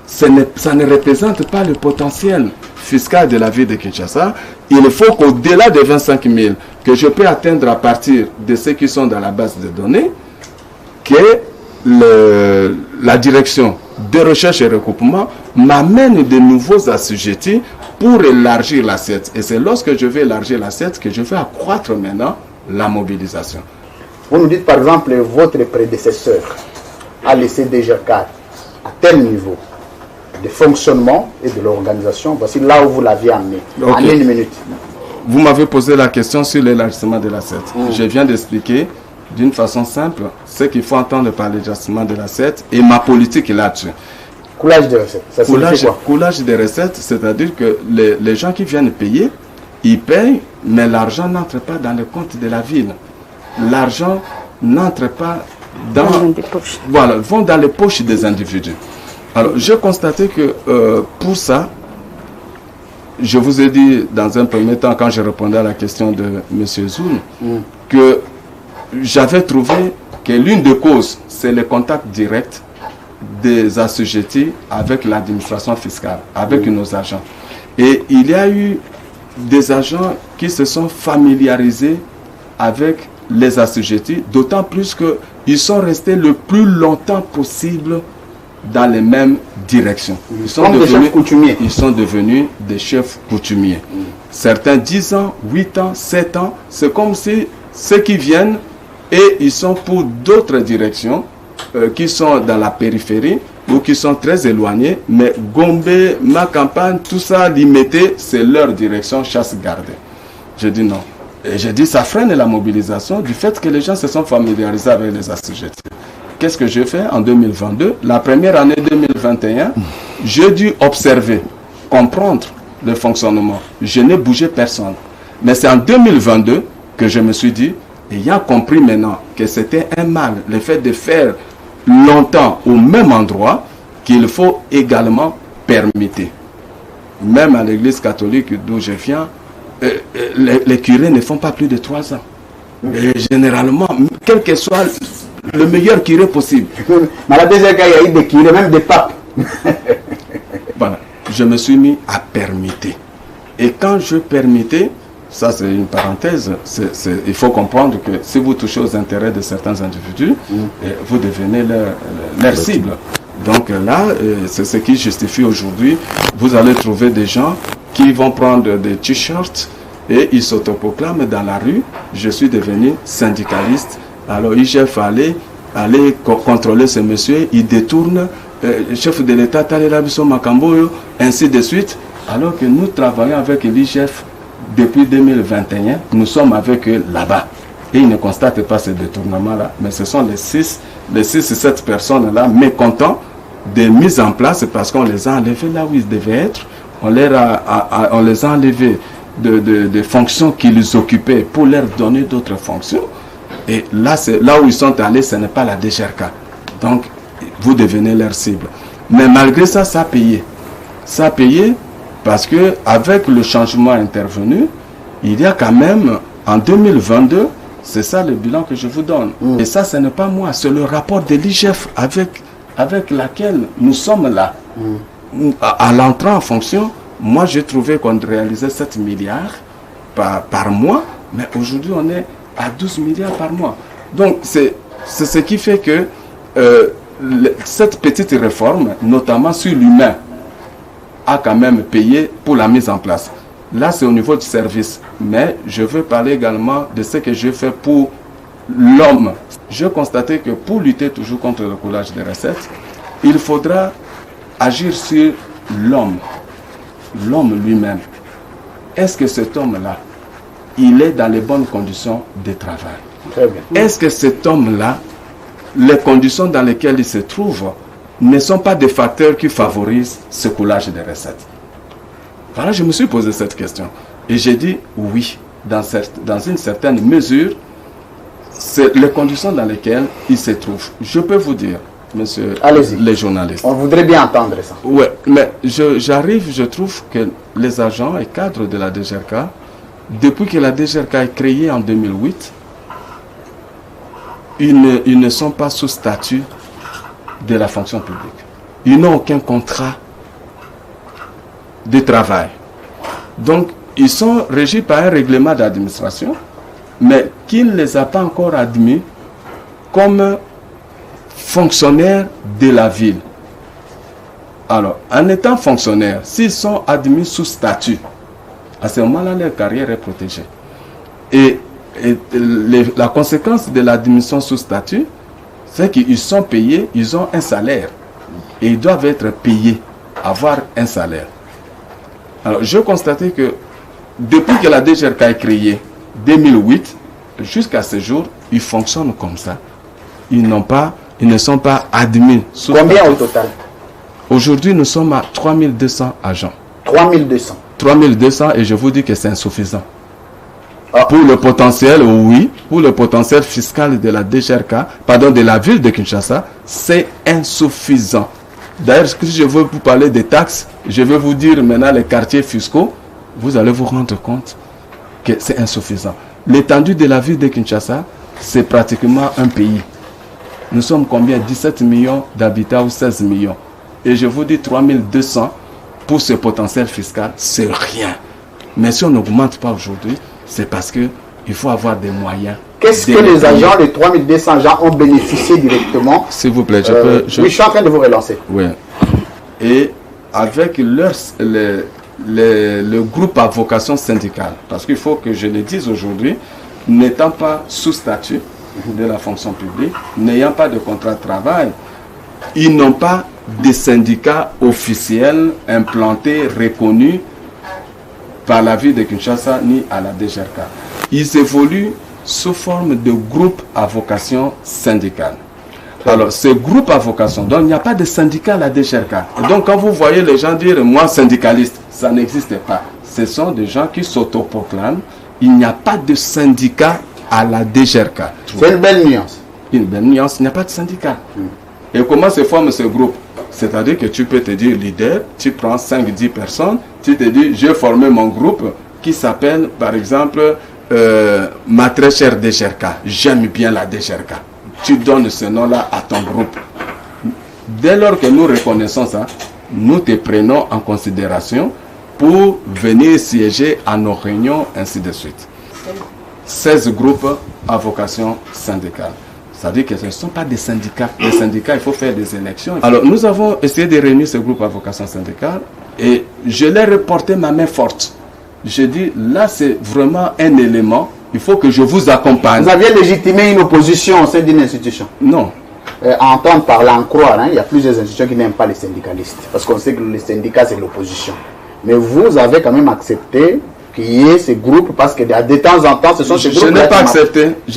ça ne représente pas le potentiel fiscal de la ville de Kinshasa. Il faut qu'au-delà des 25 000 que je peux atteindre à partir de ceux qui sont dans la base de données, que la direction de recherche et recoupement m'amène de nouveaux assujettis pour élargir l'assiette. Et c'est lorsque je vais élargir l'assiette que je vais accroître maintenant la mobilisation. Vous nous dites par exemple, votre prédécesseur a laissé DGRK à tel niveau de fonctionnement et de l'organisation. Voici là où vous l'aviez amené. Okay. En une minute. Vous m'avez posé la question sur l'élargissement de l'assiette. Je viens d'expliquer d'une façon simple ce qu'il faut entendre par l'élargissement de l'assiette et ma politique là-dessus. Coulage de recettes, ça signifie quoi? Coulage de recettes, c'est-à-dire que les gens qui viennent payer, ils payent, mais l'argent n'entre pas dans le compte de la ville. L'argent n'entre pas dans vont dans les poches des individus. Alors, j'ai constaté que pour ça, je vous ai dit dans un premier temps, quand je répondais à la question de M. Zoun, que j'avais trouvé que l'une des causes, c'est le contact direct des assujettis avec l'administration fiscale, avec nos agents. Et il y a eu des agents qui se sont familiarisés avec les assujettis, d'autant plus qu'ils sont restés le plus longtemps possible dans les mêmes directions. Ils sont devenus des chefs coutumiers. Certains 10 ans, 8 ans, 7 ans, c'est comme si ceux qui viennent et ils sont pour d'autres directions qui sont dans la périphérie ou qui sont très éloignés, mais Gombe, ma campagne, tout ça, Limité, c'est leur direction chasse gardée. Je dis non. Et je dis ça freine la mobilisation du fait que les gens se sont familiarisés avec les assujettis. Qu'est-ce que j'ai fait en 2022? La première année 2021, j'ai dû observer, comprendre le fonctionnement. Je n'ai bougé personne. Mais c'est en 2022 que je me suis dit, ayant compris maintenant que c'était un mal, le fait de faire longtemps au même endroit, qu'il faut également permettre. Même à l'église catholique d'où je viens, les curés ne font pas plus de 3 ans. Et généralement, quel que soit le meilleur curé possible. Mais la deuxième cas, il y a eu des curés, même des papes. Voilà. Je me suis mis à permettre. Et quand je permettais, ça c'est une parenthèse, il faut comprendre que si vous touchez aux intérêts de certains individus, vous devenez leur cible. Donc là, c'est ce qui justifie aujourd'hui, vous allez trouver des gens qui vont prendre des t-shirts et ils s'autoproclament dans la rue, je suis devenu syndicaliste. Alors IGF allait aller contrôler ce monsieur, il détourne, chef de l'État, Talelabiso Makamboyo, ainsi de suite, alors que nous travaillons avec l'IGF depuis 2021, nous sommes avec eux là-bas. Et ils ne constatent pas ce détournement-là, mais ce sont les 6 ou 7 personnes-là mécontents de mise en place parce qu'on les a enlevés là où ils devaient être, on les a enlevés de fonctions qu'ils occupaient pour leur donner d'autres fonctions. Et là, là où ils sont allés, ce n'est pas la DGRK. Donc, vous devenez leur cible. Mais malgré ça, ça a payé. Ça a payé parce que avec le changement intervenu, il y a quand même, en 2022, c'est ça le bilan que je vous donne. Et ça, ce n'est pas moi, c'est le rapport de l'IGF avec laquelle nous sommes là. À l'entrée en fonction, moi, j'ai trouvé qu'on réalisait 7 milliards par mois, mais aujourd'hui, on est à 12 milliards par mois. Donc, c'est ce qui fait que cette petite réforme, notamment sur l'humain, a quand même payé pour la mise en place. Là, c'est au niveau du service. Mais je veux parler également de ce que j'ai fait pour l'homme. Je constatais que pour lutter toujours contre le coulage des recettes, il faudra agir sur l'homme lui-même. Est-ce que cet homme-là, il est dans les bonnes conditions de travail? Très bien. Est-ce que cet homme-là, les conditions dans lesquelles il se trouve ne sont pas des facteurs qui favorisent ce coulage des recettes? Voilà, je me suis posé cette question. Et j'ai dit oui, dans une certaine mesure, c'est les conditions dans lesquelles il se trouve. Je peux vous dire, monsieur les journalistes. On voudrait bien entendre ça. Oui, mais je trouve que les agents et cadres de la DGRK, depuis que la DGRK est créée en 2008, ils ne sont pas sous statut de la fonction publique. Ils n'ont aucun contrat de travail. Donc, ils sont régis par un règlement d'administration, mais qui ne les a pas encore admis comme fonctionnaires de la ville. Alors, en étant fonctionnaires, s'ils sont admis sous statut, à ce moment-là, leur carrière est protégée. Et la conséquence de l'admission sous statut, c'est qu'ils sont payés, ils ont un salaire. Et ils doivent être payés, avoir un salaire. Alors, je constatais que depuis que la DGRK est créée, 2008, jusqu'à ce jour, ils fonctionnent comme ça. Ils ne sont pas admis sous statut. Combien au total? Aujourd'hui, nous sommes à 3200 agents. 3200. 3200 et je vous dis que c'est insuffisant. Pour le potentiel, oui, pour le potentiel fiscal de la DGRK, pardon, de la ville de Kinshasa, c'est insuffisant. D'ailleurs, si je veux vous parler des taxes, je vais vous dire maintenant les quartiers fiscaux, vous allez vous rendre compte que c'est insuffisant. L'étendue de la ville de Kinshasa, c'est pratiquement un pays. Nous sommes combien? 17 millions d'habitants ou 16 millions. Et je vous dis 3200 pour ce potentiel fiscal, c'est rien. Mais si on n'augmente pas aujourd'hui, c'est parce qu'il faut avoir des moyens. Qu'est-ce que les agents, les 3200 agents ont bénéficié directement? S'il vous plaît, Oui, je suis en train de vous relancer. Oui. Et avec le groupe à vocation syndicale, parce qu'il faut que je le dise aujourd'hui, n'étant pas sous statut de la fonction publique, n'ayant pas de contrat de travail, ils n'ont pas de syndicats officiels implantés, reconnus par la ville de Kinshasa ni à la DGRK. Ils évoluent sous forme de groupes à vocation syndicale. Alors, ce groupe à vocation, donc il n'y a pas de syndicat à la DGRK. Et donc, quand vous voyez les gens dire « moi syndicaliste », ça n'existe pas. Ce sont des gens qui s'autoproclament. Il n'y a pas de syndicat à la DGRK. C'est une belle nuance. Une belle nuance, il n'y a pas de syndicat. Et comment se forme ce groupe? C'est-à-dire que tu peux te dire leader, tu prends 5-10 personnes, tu te dis, j'ai formé mon groupe qui s'appelle, par exemple, ma très chère DGRK. J'aime bien la DGRK. Tu donnes ce nom-là à ton groupe. Dès lors que nous reconnaissons ça, nous te prenons en considération pour venir siéger à nos réunions, ainsi de suite. 16 groupes à vocation syndicale. C'est-à-dire que ce ne sont pas des syndicats. Les syndicats, il faut faire des élections. Alors, nous avons essayé de réunir ce groupe à vocation syndicale et je leur ai porté ma main forte. J'ai dit, là, c'est vraiment un élément. Il faut que je vous accompagne. Vous aviez légitimé une opposition au sein d'une institution? Non. à entendre parler, en croire, hein, il y a plusieurs institutions qui n'aiment pas les syndicalistes. Parce qu'on sait que les syndicats, c'est l'opposition. Mais vous avez quand même accepté qu'il y ait ces groupes parce que de temps en temps, ce sont ces groupes. Je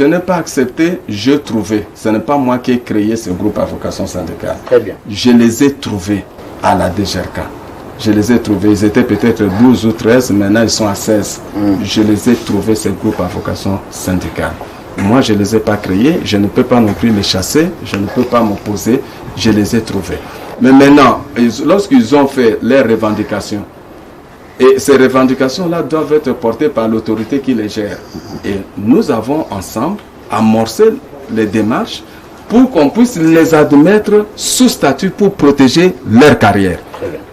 n'ai pas accepté, je trouvais. Ce n'est pas moi qui ai créé ce groupe à vocation syndicale. Très bien. Je les ai trouvés à la DGRK. Je les ai trouvés. Ils étaient peut-être 12 ou 13, maintenant ils sont à 16. Je les ai trouvés, ces groupes à vocation syndicale. Moi, je ne les ai pas créés. Je ne peux pas non plus les chasser. Je ne peux pas m'opposer. Je les ai trouvés. Mais maintenant, lorsqu'ils ont fait leurs revendications, et ces revendications-là doivent être portées par l'autorité qui les gère. Et nous avons ensemble amorcé les démarches pour qu'on puisse les admettre sous statut pour protéger leur carrière.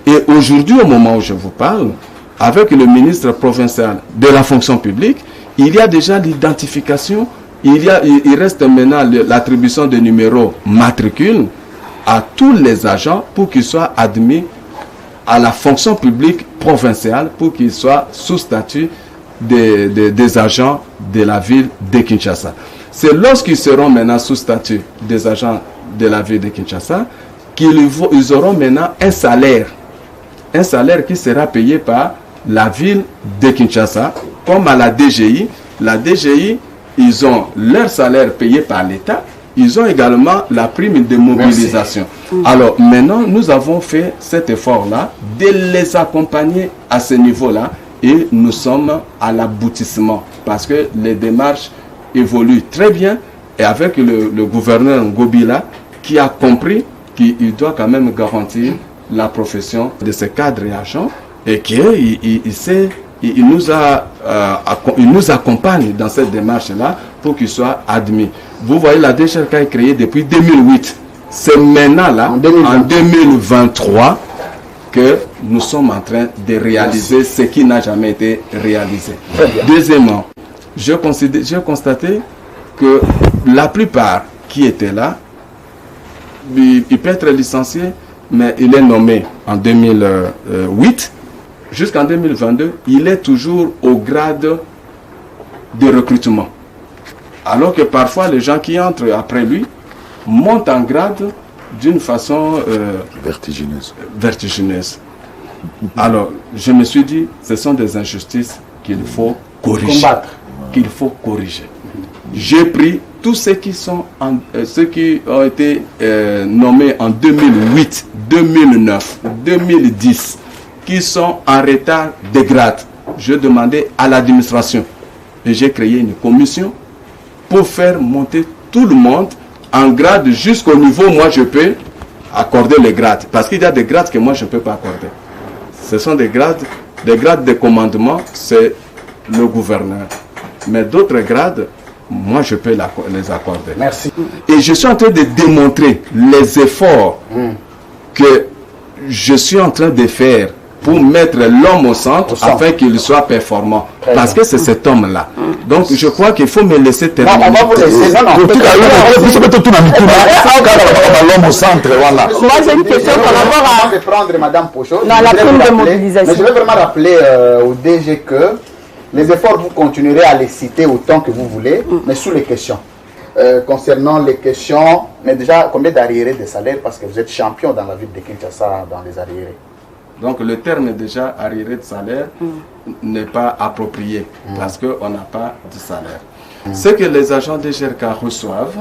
Et aujourd'hui, au moment où je vous parle, avec le ministre provincial de la fonction publique, il y a déjà l'identification, il reste maintenant l'attribution de numéros matricules à tous les agents pour qu'ils soient admis à la fonction publique provinciale, pour qu'ils soient sous statut des agents de la ville de Kinshasa. C'est lorsqu'ils seront maintenant sous statut des agents de la ville de Kinshasa qu'ils auront maintenant un salaire qui sera payé par la ville de Kinshasa, comme à la DGI. La DGI, ils ont leur salaire payé par l'État. Ils ont également la prime de mobilisation. Alors maintenant, nous avons fait cet effort-là de les accompagner à ce niveau-là et nous sommes à l'aboutissement parce que les démarches évoluent très bien et avec le gouverneur Ngobila qui a compris qu'il doit quand même garantir la profession de ces cadres et agents et qu'il nous accompagne dans cette démarche-là pour qu'ils soient admis. Vous voyez, la DGRK est créée depuis 2008. C'est maintenant, là, en 2023, que nous sommes en train de réaliser ce qui n'a jamais été réalisé. Deuxièmement, j'ai constaté que la plupart qui étaient là, il peut être licencié, mais il est nommé en 2008. Jusqu'en 2022, il est toujours au grade de recrutement. Alors que parfois, les gens qui entrent après lui montent en grade d'une façon vertigineuse. Alors, je me suis dit, ce sont des injustices qu'il faut corriger. Qu'il faut corriger. J'ai pris tous ceux qui ont été nommés en 2008, 2009, 2010, qui sont en retard de grade. Je demandais à l'administration et j'ai créé une commission pour faire monter tout le monde en grade jusqu'au niveau où moi je peux accorder les grades. Parce qu'il y a des grades que moi je ne peux pas accorder. Ce sont des grades de commandement, c'est le gouverneur. Mais d'autres grades, moi je peux les accorder. Merci. Et je suis en train de démontrer les efforts que je suis en train de faire pour mettre l'homme au centre afin qu'il soit performant. Parce que c'est cet homme-là. Donc je crois qu'il faut me laisser terminer. Non, on va vous laisser. L'homme au centre, voilà. Moi j'ai une question par rapport à... Je vais prendre Madame Pochot. Dans la prime de mobilisation. Mais je vais vraiment rappeler au DG que les efforts, vous continuerez à les citer autant que vous voulez, mais sous les questions. Concernant les questions, mais déjà, combien d'arriérés de salaire? Parce que vous êtes champion dans la ville de Kinshasa dans les arriérés. Donc le terme déjà arriéré de salaire n'est pas approprié parce qu'on n'a pas de salaire. Ce que les agents de GRK reçoivent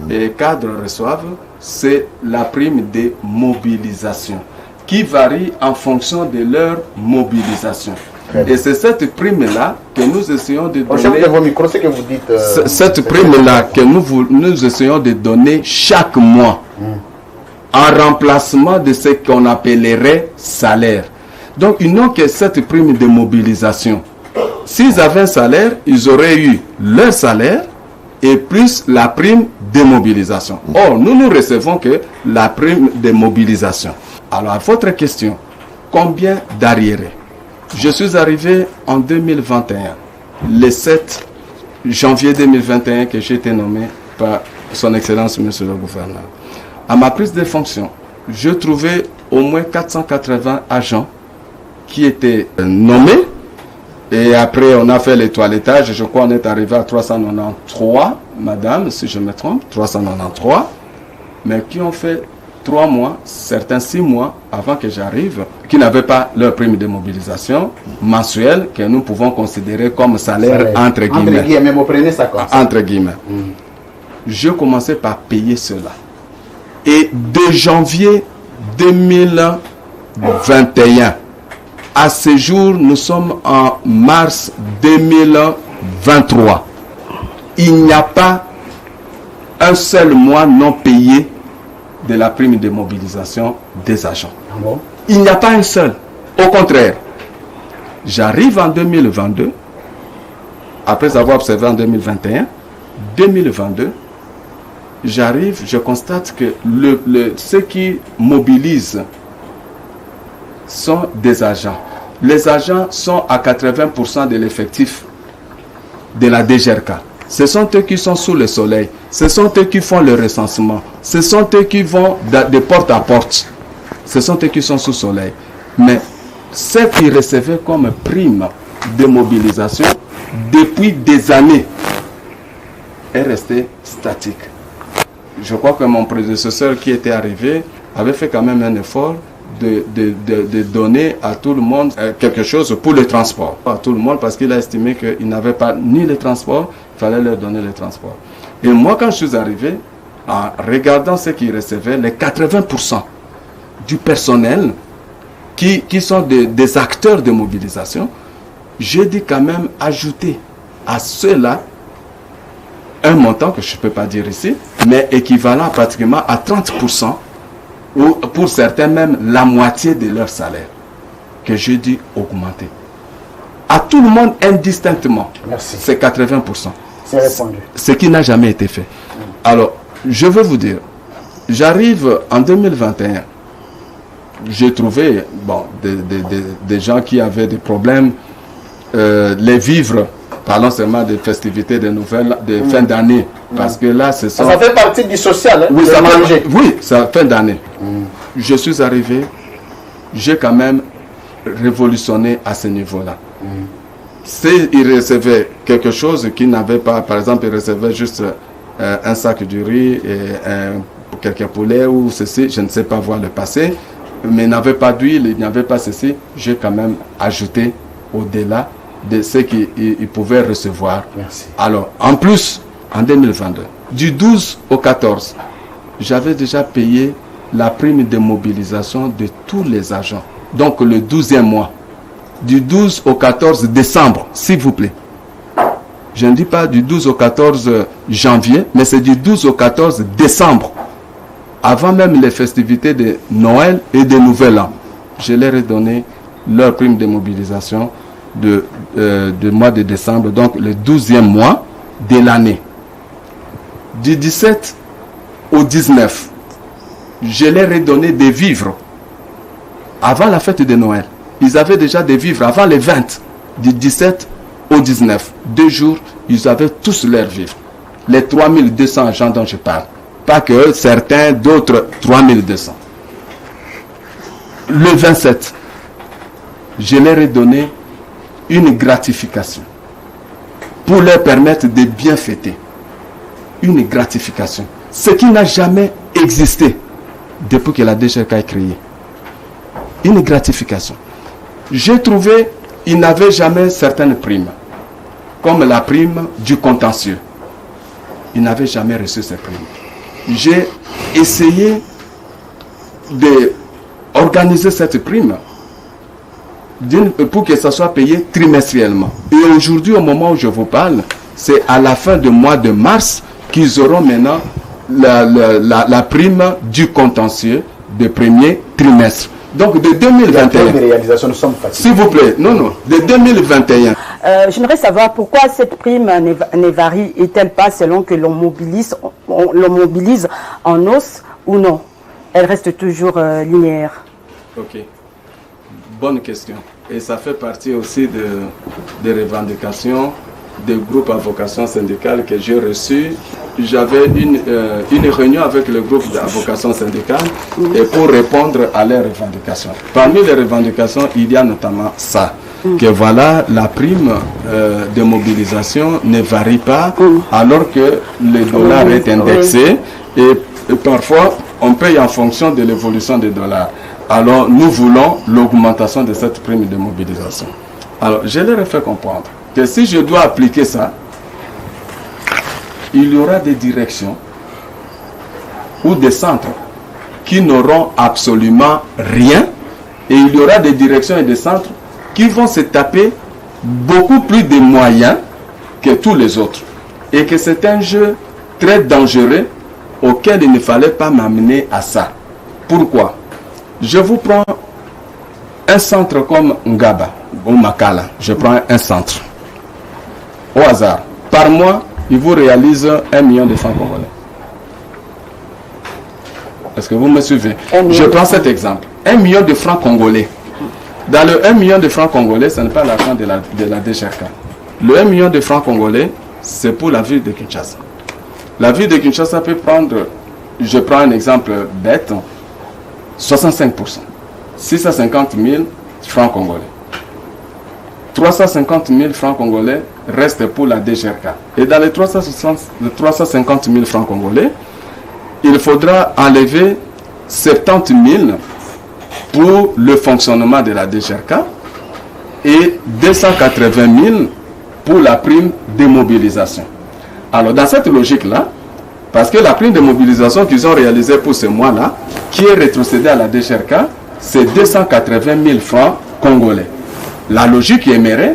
et les cadres reçoivent, c'est la prime de mobilisation qui varie en fonction de leur mobilisation. Et c'est cette prime-là que nous essayons de donner. Vos micros, ce que vous dites, cette prime-là que nous essayons de donner chaque mois. En remplacement de ce qu'on appellerait salaire. Donc, ils n'ont que cette prime de mobilisation. S'ils avaient un salaire, ils auraient eu leur salaire et plus la prime de mobilisation. Or, nous ne recevons que la prime de mobilisation. Alors, à votre question, combien d'arriérés? Je suis arrivé en 2021, le 7 janvier 2021, que j'ai été nommé par son Excellence, Monsieur le Gouverneur. À ma prise de fonction, je trouvais au moins 480 agents qui étaient nommés. Et après, on a fait les toilettages. Je crois qu'on est arrivé à 393, madame, si je me trompe, 393. mais qui ont fait 3 mois, certains 6 mois avant que j'arrive, qui n'avaient pas leur prime de mobilisation mensuelle que nous pouvons considérer comme salaire entre guillemets. Entre guillemets, vous prenez ça comme ça. Entre guillemets. Je commençais par payer cela. Et de janvier 2021 à ce jour, nous sommes en mars 2023. Il n'y a pas un seul mois non payé de la prime de mobilisation des agents. Il n'y a pas un seul. Au contraire, j'arrive en 2022, après avoir observé en 2021, 2022, j'arrive, je constate que ceux qui mobilisent sont des agents. Les agents sont à 80% de l'effectif de la DGRK. Ce sont eux qui sont sous le soleil. Ce sont eux qui font le recensement. Ce sont eux qui vont de porte à porte. Ce sont eux qui sont sous le soleil. Mais ce qu'ils recevaient comme prime de mobilisation depuis des années est resté statique. Je crois que mon prédécesseur qui était arrivé avait fait quand même un effort de donner à tout le monde quelque chose pour le transport. À tout le monde, parce qu'il a estimé qu'il n'avait pas ni le transport, il fallait leur donner le transport. Et moi, quand je suis arrivé, en regardant ce qu'ils recevaient, les 80% du personnel qui sont des acteurs de mobilisation, j'ai dit quand même ajouter à ceux-là un montant que je ne peux pas dire ici, mais équivalent pratiquement à 30%, ou pour certains même la moitié de leur salaire, que je dis augmenter. À tout le monde indistinctement, c'est 80%. C'est répondu. Ce qui n'a jamais été fait. Alors, je veux vous dire, j'arrive en 2021, j'ai trouvé des gens qui avaient des problèmes, les vivres. Parlons seulement des festivités de nouvelles, de fin d'année. Parce que là, c'est ça. Ça fait partie du social, hein, oui, ça manger. Oui, c'est fin d'année. Je suis arrivé, j'ai quand même révolutionné à ce niveau-là. S'ils recevaient quelque chose qu'ils n'avaient pas, par exemple, ils recevaient juste un sac de riz et quelques poulets ou ceci, je ne sais pas voir le passé, mais ils n'avaient pas d'huile, ils n'avaient pas ceci, j'ai quand même ajouté au-delà de ce qu'ils pouvaient recevoir. Merci. Alors, en plus, en 2022, du 12 au 14, j'avais déjà payé la prime de mobilisation de tous les agents. Donc, le 12e mois, du 12 au 14 décembre, s'il vous plaît. Je ne dis pas du 12 au 14 janvier, mais c'est du 12 au 14 décembre. Avant même les festivités de Noël et de Nouvel An. Je leur ai donné leur prime de mobilisation de mois de décembre, donc le 12e mois de l'année. Du 17 au 19, je leur ai donné des vivres avant la fête de Noël. Ils avaient déjà des vivres avant les 20, du 17 au 19. 2 jours, ils avaient tous leurs vivres. Les 3200 agents dont je parle. Pas que certains, d'autres 3200. Le 27, je leur ai donné une gratification pour leur permettre de bien fêter. Une gratification. Ce qui n'a jamais existé depuis que la DGRK est créée. Une gratification. J'ai trouvé, ils n'avaient jamais certaines primes, comme la prime du contentieux. Ils n'avaient jamais reçu ces primes. J'ai essayé d'organiser cette prime pour que ça soit payé trimestriellement. Et aujourd'hui, au moment où je vous parle, c'est à la fin du mois de mars qu'ils auront maintenant la prime du contentieux de premier trimestre. Donc de 2021, s'il vous plaît, de 2021. J'aimerais savoir pourquoi cette prime ne varie-t-elle pas selon que l'on mobilise en os ou non? Elle reste toujours linéaire. Ok, bonne question. Et ça fait partie aussi des revendications des groupes à vocation syndicale que j'ai reçus. J'avais une réunion avec le groupe à vocation syndicale et pour répondre à leurs revendications. Parmi les revendications, il y a notamment ça, que voilà, la prime de mobilisation ne varie pas alors que le dollar est indexé et Et parfois, on paye en fonction de l'évolution des dollars. Alors, nous voulons l'augmentation de cette prime de mobilisation. Alors, je leur ai fait comprendre que si je dois appliquer ça, il y aura des directions ou des centres qui n'auront absolument rien, et il y aura des directions et des centres qui vont se taper beaucoup plus de moyens que tous les autres. Et que c'est un jeu très dangereux auquel il ne fallait pas m'amener à ça. Pourquoi? Je vous prends un centre comme Ngaba ou Makala. Je prends un centre. Au hasard. Par mois, il vous réalise 1 million de francs congolais. Est-ce que vous me suivez? Je prends cet exemple. 1 million de francs congolais. Dans le 1 million de francs congolais, ce n'est pas l'argent de la DGRK. Le 1 million de francs congolais, c'est pour la ville de Kinshasa. La ville de Kinshasa peut prendre, je prends un exemple bête, 65%. 650 000 francs congolais. 350 000 francs congolais restent pour la DGRK. Et dans les 350 000 francs congolais, il faudra enlever 70 000 pour le fonctionnement de la DGRK et 280 000 pour la prime de mobilisation. Alors dans cette logique-là, parce que la prime de mobilisation qu'ils ont réalisée pour ce mois-là, qui est rétrocédée à la DGRK, c'est 280 000 francs congolais. La logique aimerait,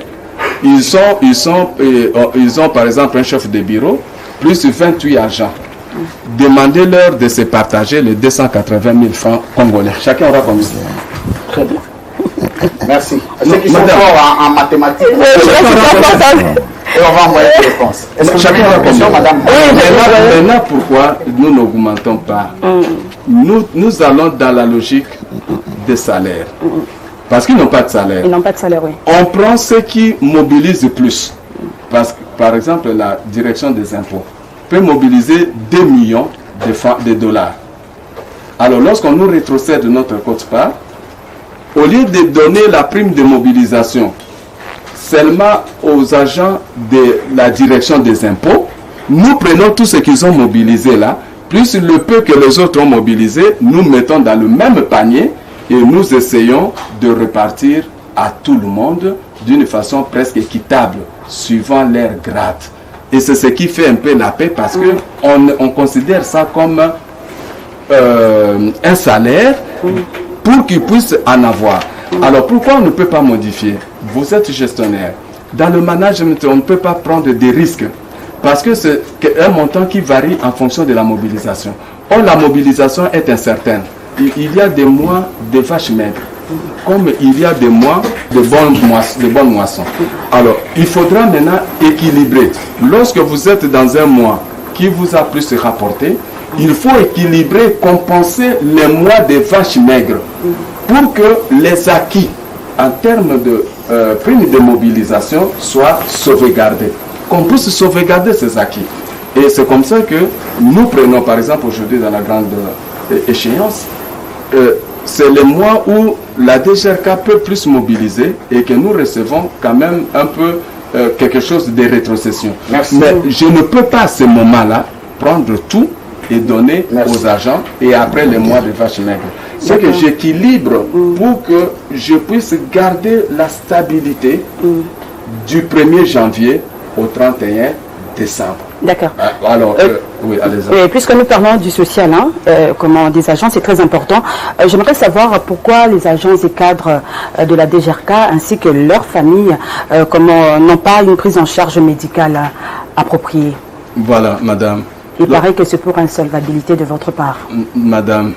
ils ont par exemple un chef de bureau, plus 28 agents. Demandez-leur de se partager les 280 000 francs congolais. Chacun aura comme ça. Très bien. Merci. Ceux qui sont forts en mathématiques, et on va envoyer les réponses. Est-ce que chacun a une question, madame? Maintenant, pourquoi nous n'augmentons pas? Nous allons dans la logique des salaires. Parce qu'ils n'ont pas de salaire. Ils n'ont pas de salaire, oui. On prend ceux qui mobilisent plus. Parce que, par exemple, la direction des impôts peut mobiliser 2 millions de dollars. Alors, lorsqu'on nous rétrocède de notre quote-part, au lieu de donner la prime de mobilisation seulement aux agents de la direction des impôts, nous prenons tout ce qu'ils ont mobilisé là, plus le peu que les autres ont mobilisé, nous mettons dans le même panier et nous essayons de repartir à tout le monde d'une façon presque équitable, suivant leur grade. Et c'est ce qui fait un peu la paix parce que on considère ça comme un salaire pour qu'ils puissent en avoir. Alors pourquoi on ne peut pas modifier? Vous êtes gestionnaire. Dans le management, on ne peut pas prendre des risques parce que c'est un montant qui varie en fonction de la mobilisation. Or, la mobilisation est incertaine. Il y a des mois de vaches maigres, comme il y a des mois de bonnes moissons. Alors, il faudra maintenant équilibrer. Lorsque vous êtes dans un mois qui vous a plus rapporté, il faut équilibrer, compenser les mois de vaches maigres pour que les acquis en termes de prime de mobilisation soient sauvegardés. Qu'on puisse sauvegarder ces acquis. Et c'est comme ça que nous prenons, par exemple, aujourd'hui dans la grande échéance, c'est le mois où la DGRK peut plus mobiliser et que nous recevons quand même un peu quelque chose de rétrocession. Merci. Mais je ne peux pas à ce moment-là prendre tout et donner aux agents et après les mois de vaches maigres. C'est que j'équilibre pour que je puisse garder la stabilité du 1er janvier au 31 décembre. D'accord. Alors, oui, allez-y. Puisque nous parlons du social, comment des agents, c'est très important. J'aimerais savoir pourquoi les agents et cadres de la DGRK ainsi que leurs familles n'ont pas une prise en charge médicale appropriée. Voilà, madame. Il paraît que c'est pour insolvabilité de votre part. Madame,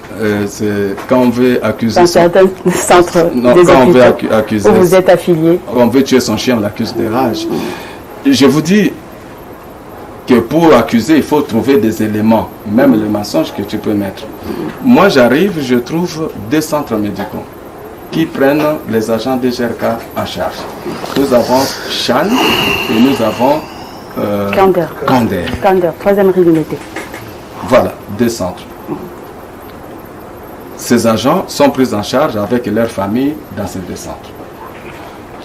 c'est quand on veut accuser... Dans certains centres des hôpitaux où vous êtes affilié. On veut tuer son chien, on l'accuse de rage. Je vous dis que pour accuser, il faut trouver des éléments, même le mensonge que tu peux mettre. Moi, j'arrive, je trouve des centres médicaux qui prennent les agents de DGRK en charge. Nous avons Chan et nous avons Kander. Kander, 3e régulité. Voilà, 2 centres. Ces agents sont pris en charge avec leur famille dans ces 2 centres.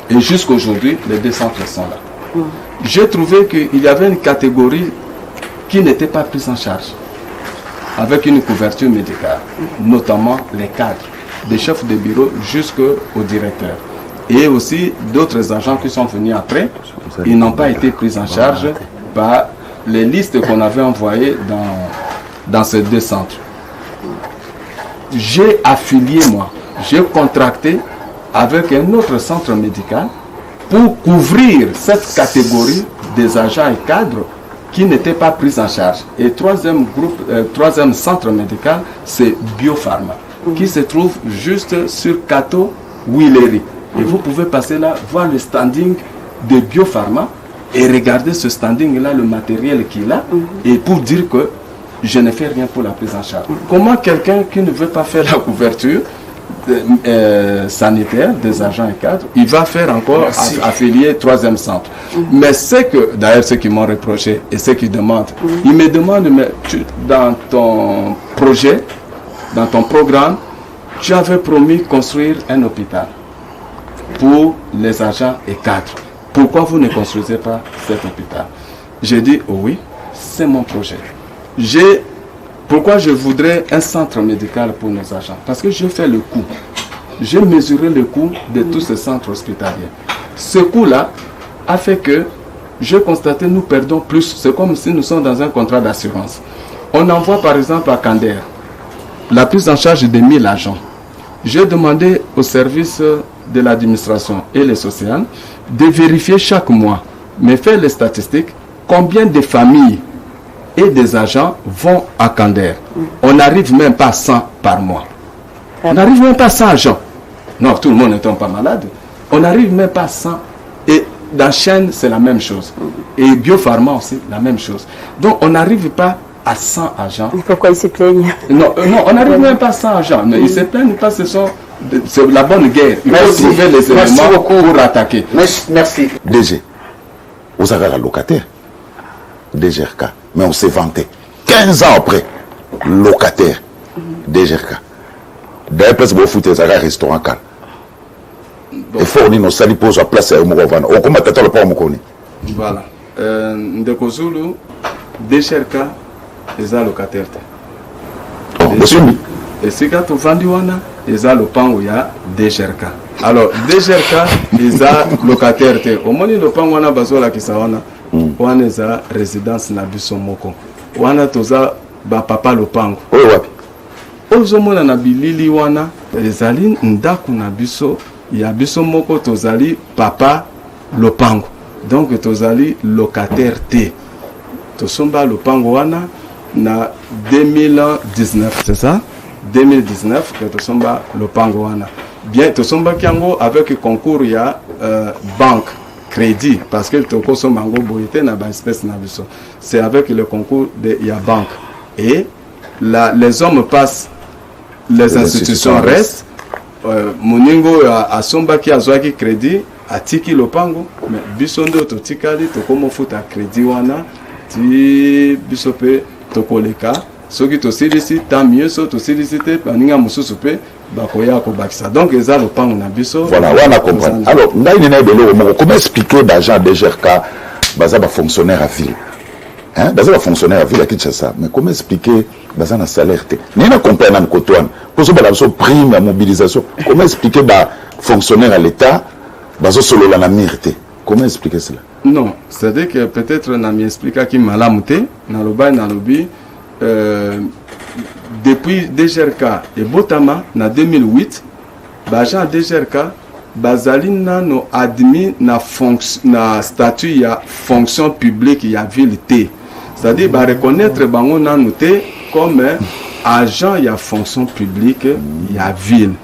Et jusqu'aujourd'hui, les 2 centres sont là. J'ai trouvé qu'il y avait une catégorie qui n'était pas prise en charge. avec une couverture médicale, notamment les cadres, des chefs de bureau jusqu'au directeur. Et aussi d'autres agents qui sont venus après, ils n'ont pas été pris en charge par les listes qu'on avait envoyées dans ces 2 centres. J'ai affilié, moi, j'ai contracté avec un autre centre médical pour couvrir cette catégorie des agents et cadres qui n'étaient pas pris en charge. Et troisième centre médical, c'est Biopharma, qui se trouve juste sur Kato Willery. Et vous pouvez passer là, voir le standing de Biopharma et regarder ce standing-là, le matériel qu'il a, et pour dire que je ne fais rien pour la prise en charge. Comment quelqu'un qui ne veut pas faire la couverture sanitaire des agents et cadres, il va faire encore affilier 3e centre. Mais c'est que, d'ailleurs, ceux qui m'ont reproché et ceux qui demandent, ils me demandent, mais dans ton projet, dans ton programme, tu avais promis construire un hôpital pour les agents et cadres. Pourquoi vous ne construisez pas cet hôpital? J'ai dit, oh oui, c'est mon projet. Pourquoi je voudrais un centre médical pour nos agents? Parce que j'ai fait le coût. J'ai mesuré le coût de tous ces centres hospitaliers. Ce coût-là a fait que j'ai constaté que nous perdons plus. C'est comme si nous sommes dans un contrat d'assurance. On envoie par exemple à Kander la prise en charge de 1000 agents. J'ai demandé au service de l'administration et les sociales de vérifier chaque mois, mais faire les statistiques, combien de familles et des agents vont à Kander. On n'arrive même pas à 100 par mois. On n'arrive même pas à 100 agents. Non, tout le monde n'étant pas malade. On n'arrive même pas à 100. Et dans Chêne, c'est la même chose. Et Biopharma aussi, la même chose. Donc, on n'arrive pas à 100 agents. Pourquoi ils se plaignent? Non, on n'arrive même pas à 100 agents. Mais ils se plaignent parce que c'est la bonne guerre. Il faut trouver les éléments pour attaquer. Merci. DG, vous avez la locataire. DGRK. Mais on s'est vanté. 15 ans après, locataire. DGRK. D'ailleurs, place vous foutez un restaurant calme. Et fournir nos salis pour sa place à Omorovana. On commence à le pas Mokoni. Voilà. Ndeko Zulu, DGRK, ils ont locataire. Et si quand on vend ils ont le pan où il y a DGRK. Alors, DGRK, ils ont locataire. Au moins, le pan où on a besoin de la Kisawana, on a résidence na biso moko. On a toza ba papa lopango. Oui, oui. Ozomona na bilili wana ezali ndaku na biso ya biso moko tozali papa lopango. Donc tozali locataire T. Tosomba lopango wana na 2019, c'est ça? 2019 que tosomba lopango wana. Bien tosomba kiango avec concours ya banque crédit parce que toko somango boyete na ba espèce na biso. C'est avec le concours de ya banque et les hommes passent, les institutions restent. Moningo a somba ki azwaki crédit atiki lopango mais bisondo to tikali to komo futa crédit wana ti bisope to koleka soki to silisi tant mieux so to silisite baninga mususu pe bakoya ko bakisa donc eza lopango na biso. Voilà, on a compris. Alors comment expliquer d'agent DGRK baza ba fonctionnaire à ville? Hein, baza ba fonctionnaire à ville à Kinshasa, mais comment expliquer baza na salaire te? Ni na comprendre na Kotouane. Pour ça baza prime la mobilisation. Comment expliquer ba fonctionnaire à l'état baza solo la mirte? Comment expliquer cela? Non, c'est-à-dire que peut-être na mi expliquer ki malamu te na loba na lobi depuis DGRK et Botama na 2008 baja DGRK bazali nano admis na statut ya fonction publique ya ville T. C'est-à-dire ba reconnaître bango nano te comme agent ya fonction publique ya ville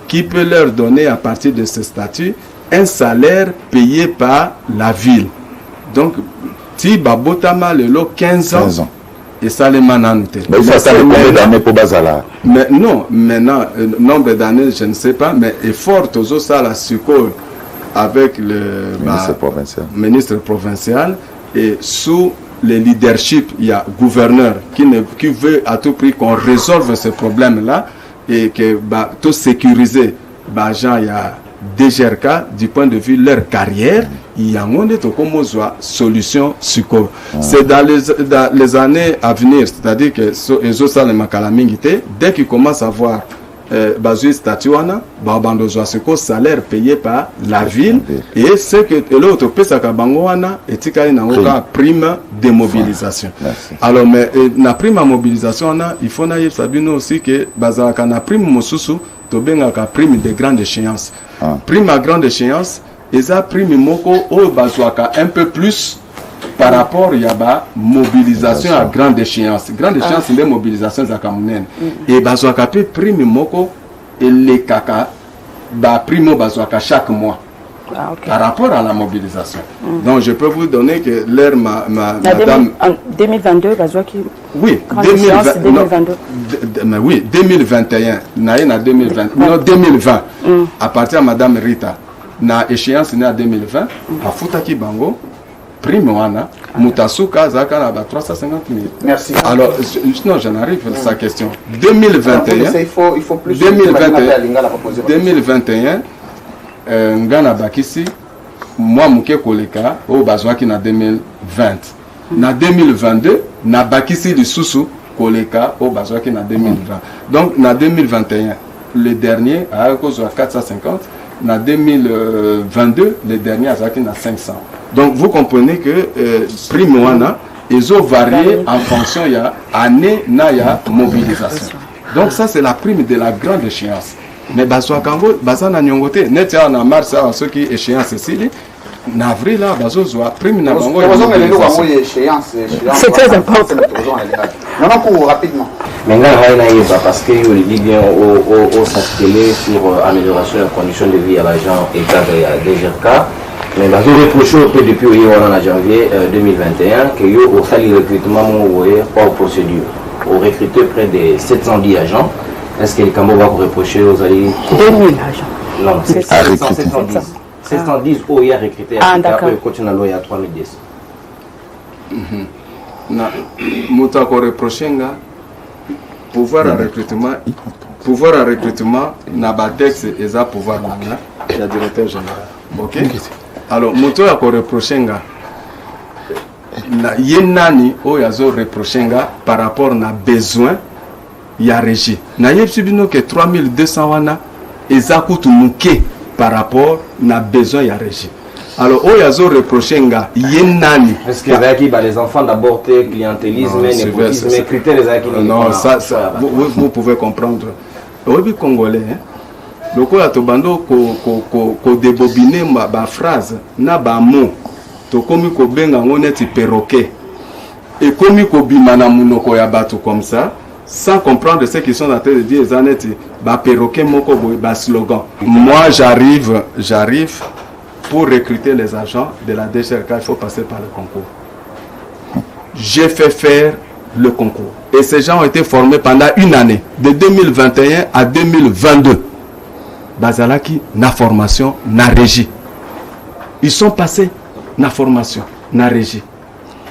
qui peut leur donner à partir de ce statut un salaire payé par la ville. Donc si ba Botama lelo 15 ans. Et ça les mananté. Mais il faut attendre combien d'années pour Bazala? Mais non, maintenant, nombre d'années, je ne sais pas, mais effort aux ça la succour avec le ministre provincial et sous le leadership, il y a gouverneur qui veut à tout prix qu'on résolve ce problème-là et que tout sécuriser, il y a DGRK du point de vue de leur carrière, il y a une solution succo. C'est dans les années à venir, c'est-à-dire que les autres dès qu'ils commencent à voir basé statut salaire payé par la ville et c'est que l'autre pesa ka bango wana etikali na ngoka prime de mobilisation. Alors mais na prime à mobilisation wana il faut na yebsabino aussi que bazaka na prime mosusu to benga ka prime de grande échéance. Prime à grande échéance eza prime moko o bazwaka un peu plus par rapport à la mobilisation à grande échéance. Grande échéance, c'est une mobilisation à Kamunen. Et bazouaka peut prime moko et les kaka primo bazouaka chaque mois. Par rapport à la mobilisation. Donc je peux vous donner que l'air madame en 2022 bazouaki. Oui, 2022. Mais oui, 2021, na 2020. Non, 2020. À partir de madame Rita, na échéance na 2020, à Futaki Bango. Prime wana mutasuka zaka na 350 000. Merci. Alors non, j'en arrive à sa question. 2021 il faut plus 2021 ngana bakisi moi muke koleka o bazwaki na 2020. Na 2022 na bakisi lisusu koleka o bazwaki na 2020. Donc na 2021 le dernier a cause 450, na 2022 le dernier a zaki na 500. Donc vous comprenez que prime wana ils ont varié en fonction de l'année na mobilisation. Donc ça c'est la prime de la grande échéance. Mais bazwa kango bazana nyongote net ya na mars à ceux qui échéance ici en avril là bazozwa prime na bango échéance. C'est très important. Maintenant pour rapidement. Maintenant parce que il dit bien au s'atteler sur amélioration des conditions de vie à l'agent et à DGRK. Mais je reproche depuis en janvier 2021 que yo au sali recrutement hors procédure. On recruté près de 710 agents. Est-ce que les Cambo va reprocher aux alliés 2000 agents. Non, c'est 710. 710 au y a recruté à continue à 3010. Muta ko reprochenga pouvoir à recrutement na batex eza pouvoir na ya directeur général. OK? Alors, moto ya ko reprochenga na yenani o yazo reprochenga par rapport na besoin ya régie. Na yebsibino que 3200 wana ezakutu muke par rapport na besoin ya régie. Alors, o yazo reprochenga yenani. Est-ce que les enfants d'abord clientélisme, népotisme, critères les acquis. Non, ça vous pouvez comprendre. Obi congolais hein? Lokola tobando ko débobiner ba phrase na ba mot to komi ko benga ngoneti perroquet et komi ko bimana munoko ya bato comme ça sans comprendre ce qu'ils sont en train de dire zaneti ba perroquet moko ba slogan. Moi j'arrive pour recruter les agents de la DGRK, il faut passer par le concours. J'ai fait faire le concours et ces gens ont été formés pendant une année de 2021 à 2022. Bazalaki na formation na régie. Ils sont passés na formation na régie.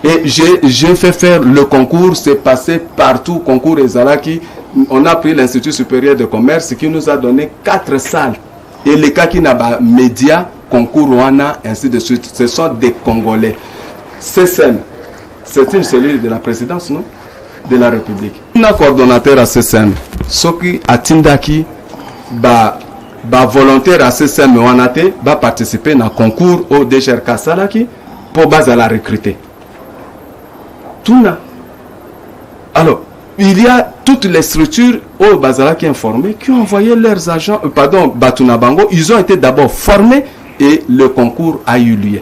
Et j'ai fait faire le concours, c'est passé partout, concours Ezalaki. On a pris l'Institut supérieur de commerce qui nous a donné 4 salles. Et les cas qui n'ont pas médias, concours Rwanda, ainsi de suite. Ce sont des Congolais. CSM, c'est une cellule de la présidence, non? De la République. Un coordonnateur à CSM, Soki Atindaki, volontaire à CSM Wanate va participer dans le concours au DGRK Salaki pour base à la recruter. Tout là. Alors, il y a toutes les structures au Bazala qui informées qui ont envoyé leurs agents, Batuna Bango, ils ont été d'abord formés et le concours a eu lieu.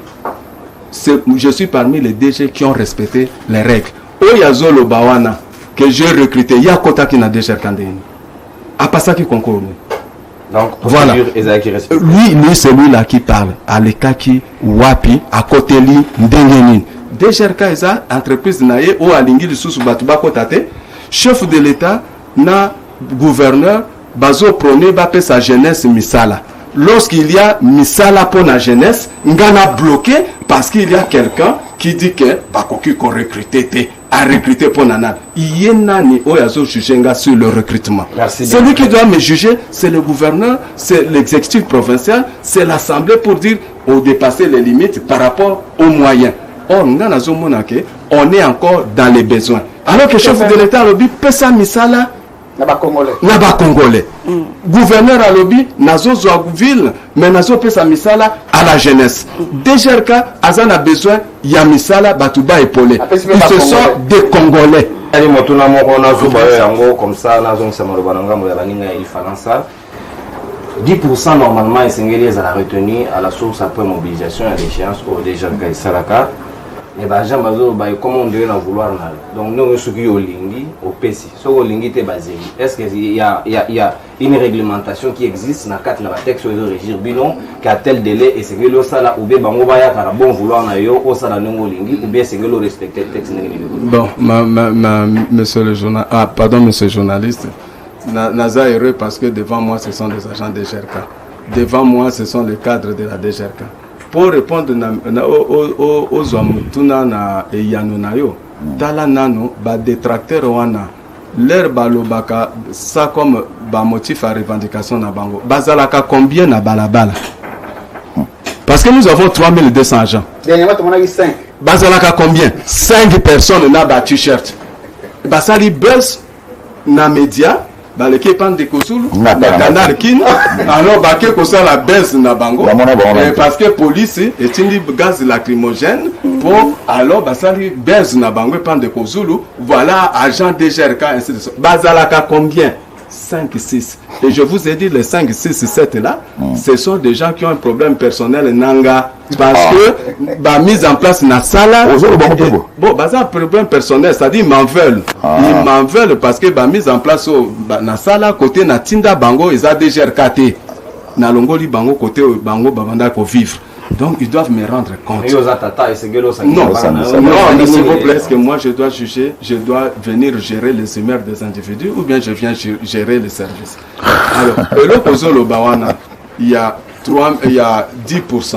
Je suis parmi les DG qui ont respecté les règles. Au Yazolo Bawana, que j'ai recruté, il y a Kota qui n'a déjà candidé. À pas ça qui concourt. Donc, voilà. Lui, c'est lui-là qui parle. À l'Ekaki, Wapi, à côté lui, Ndengenin. DGRK est ça, entreprise naïe, ou à l'ingil sous Batuba Kotate, chef de l'État, na gouverneur, bazo prôné, bapé sa jeunesse misala. lorsqu'il y a misala pour la jeunesse, ngana bloqué parce qu'il y a quelqu'un qui dit que bakoki ko recruter à recruter pour nana. Yénani oyazo jugenga sur le recrutement. Celui qui doit me juger, c'est le gouverneur, c'est l'exécutif provincial, c'est l'assemblée pour dire on dépasser les limites par rapport aux moyens. Or, on est encore dans les besoins. Alors que le chef de l'État a lobby, pesa misala naba Congolais. Gouverneur a lobby, nazo Zouagouville, mais nazo pesa misala à la jeunesse. DGRK, Azan a besoin, ya misala, Batouba épaulé. Ils se sont des Congolais. Allez, moi, tout le monde, on a vu comme ça, on a vu que ça m'a il fallait ça. 10% normalement, ils a retenu à la source après mobilisation à l'échéance au DGRK et Salaka. Mais comment on devait en vouloir. Donc nous sommes au Lingi, au PC. Au Lingi est basé. Est-ce qu'il y a une réglementation qui existe dans le cadre de la texte sur le régime bilan qui a tel délai et c'est que le sala ou bien bango baya car bon vouloir na yo au sala non Lingi ou bien c'est que le respecter le texte. Bon, monsieur le journaliste, pardon monsieur le journaliste, Naza est heureux parce que devant moi ce sont des agents de DGRK. Devant moi ce sont les cadres de la DGRK. Pour répondre aux Ouamutuna na Yanonayo, Tala Nano, ba détracteur wana, l'air balobaka, ça comme ba motif à revendication na bango. Bazalaka combien na balabala? Parce que nous avons 3200 agents. Dernièrement, on a eu 5. Bazalaka combien? 5 personnes na ba t-shirt. Basali buzz na média. Le Képan de Kosulu, le canal Kin, alors Baké Kosa la baisse na bango, parce que police est une gaz lacrymogène pour alors Basali baisse na bango Pan de Kosulu, voilà agent DGRK ainsi de suite. Bazalaka combien? 5, 6. Et je vous ai dit les 5, 6, 7 là, ce sont des gens qui ont un problème personnel nanga parce que bah mise en place na sala. Bon, bah ça un problème personnel, c'est-à-dire ils m'en veulent. Ils m'en veulent parce que bah mise en place na sala côté na tinda bango ils a déjà RKT. Na longoli bango côté bango babanda ko vivre. Donc ils doivent me rendre compte. Non, s'il vous plaît, est-ce que moi je dois juger, je dois venir gérer les humeurs des individus ou bien je viens gérer les services? Alors, le Bawana, il y a 10%.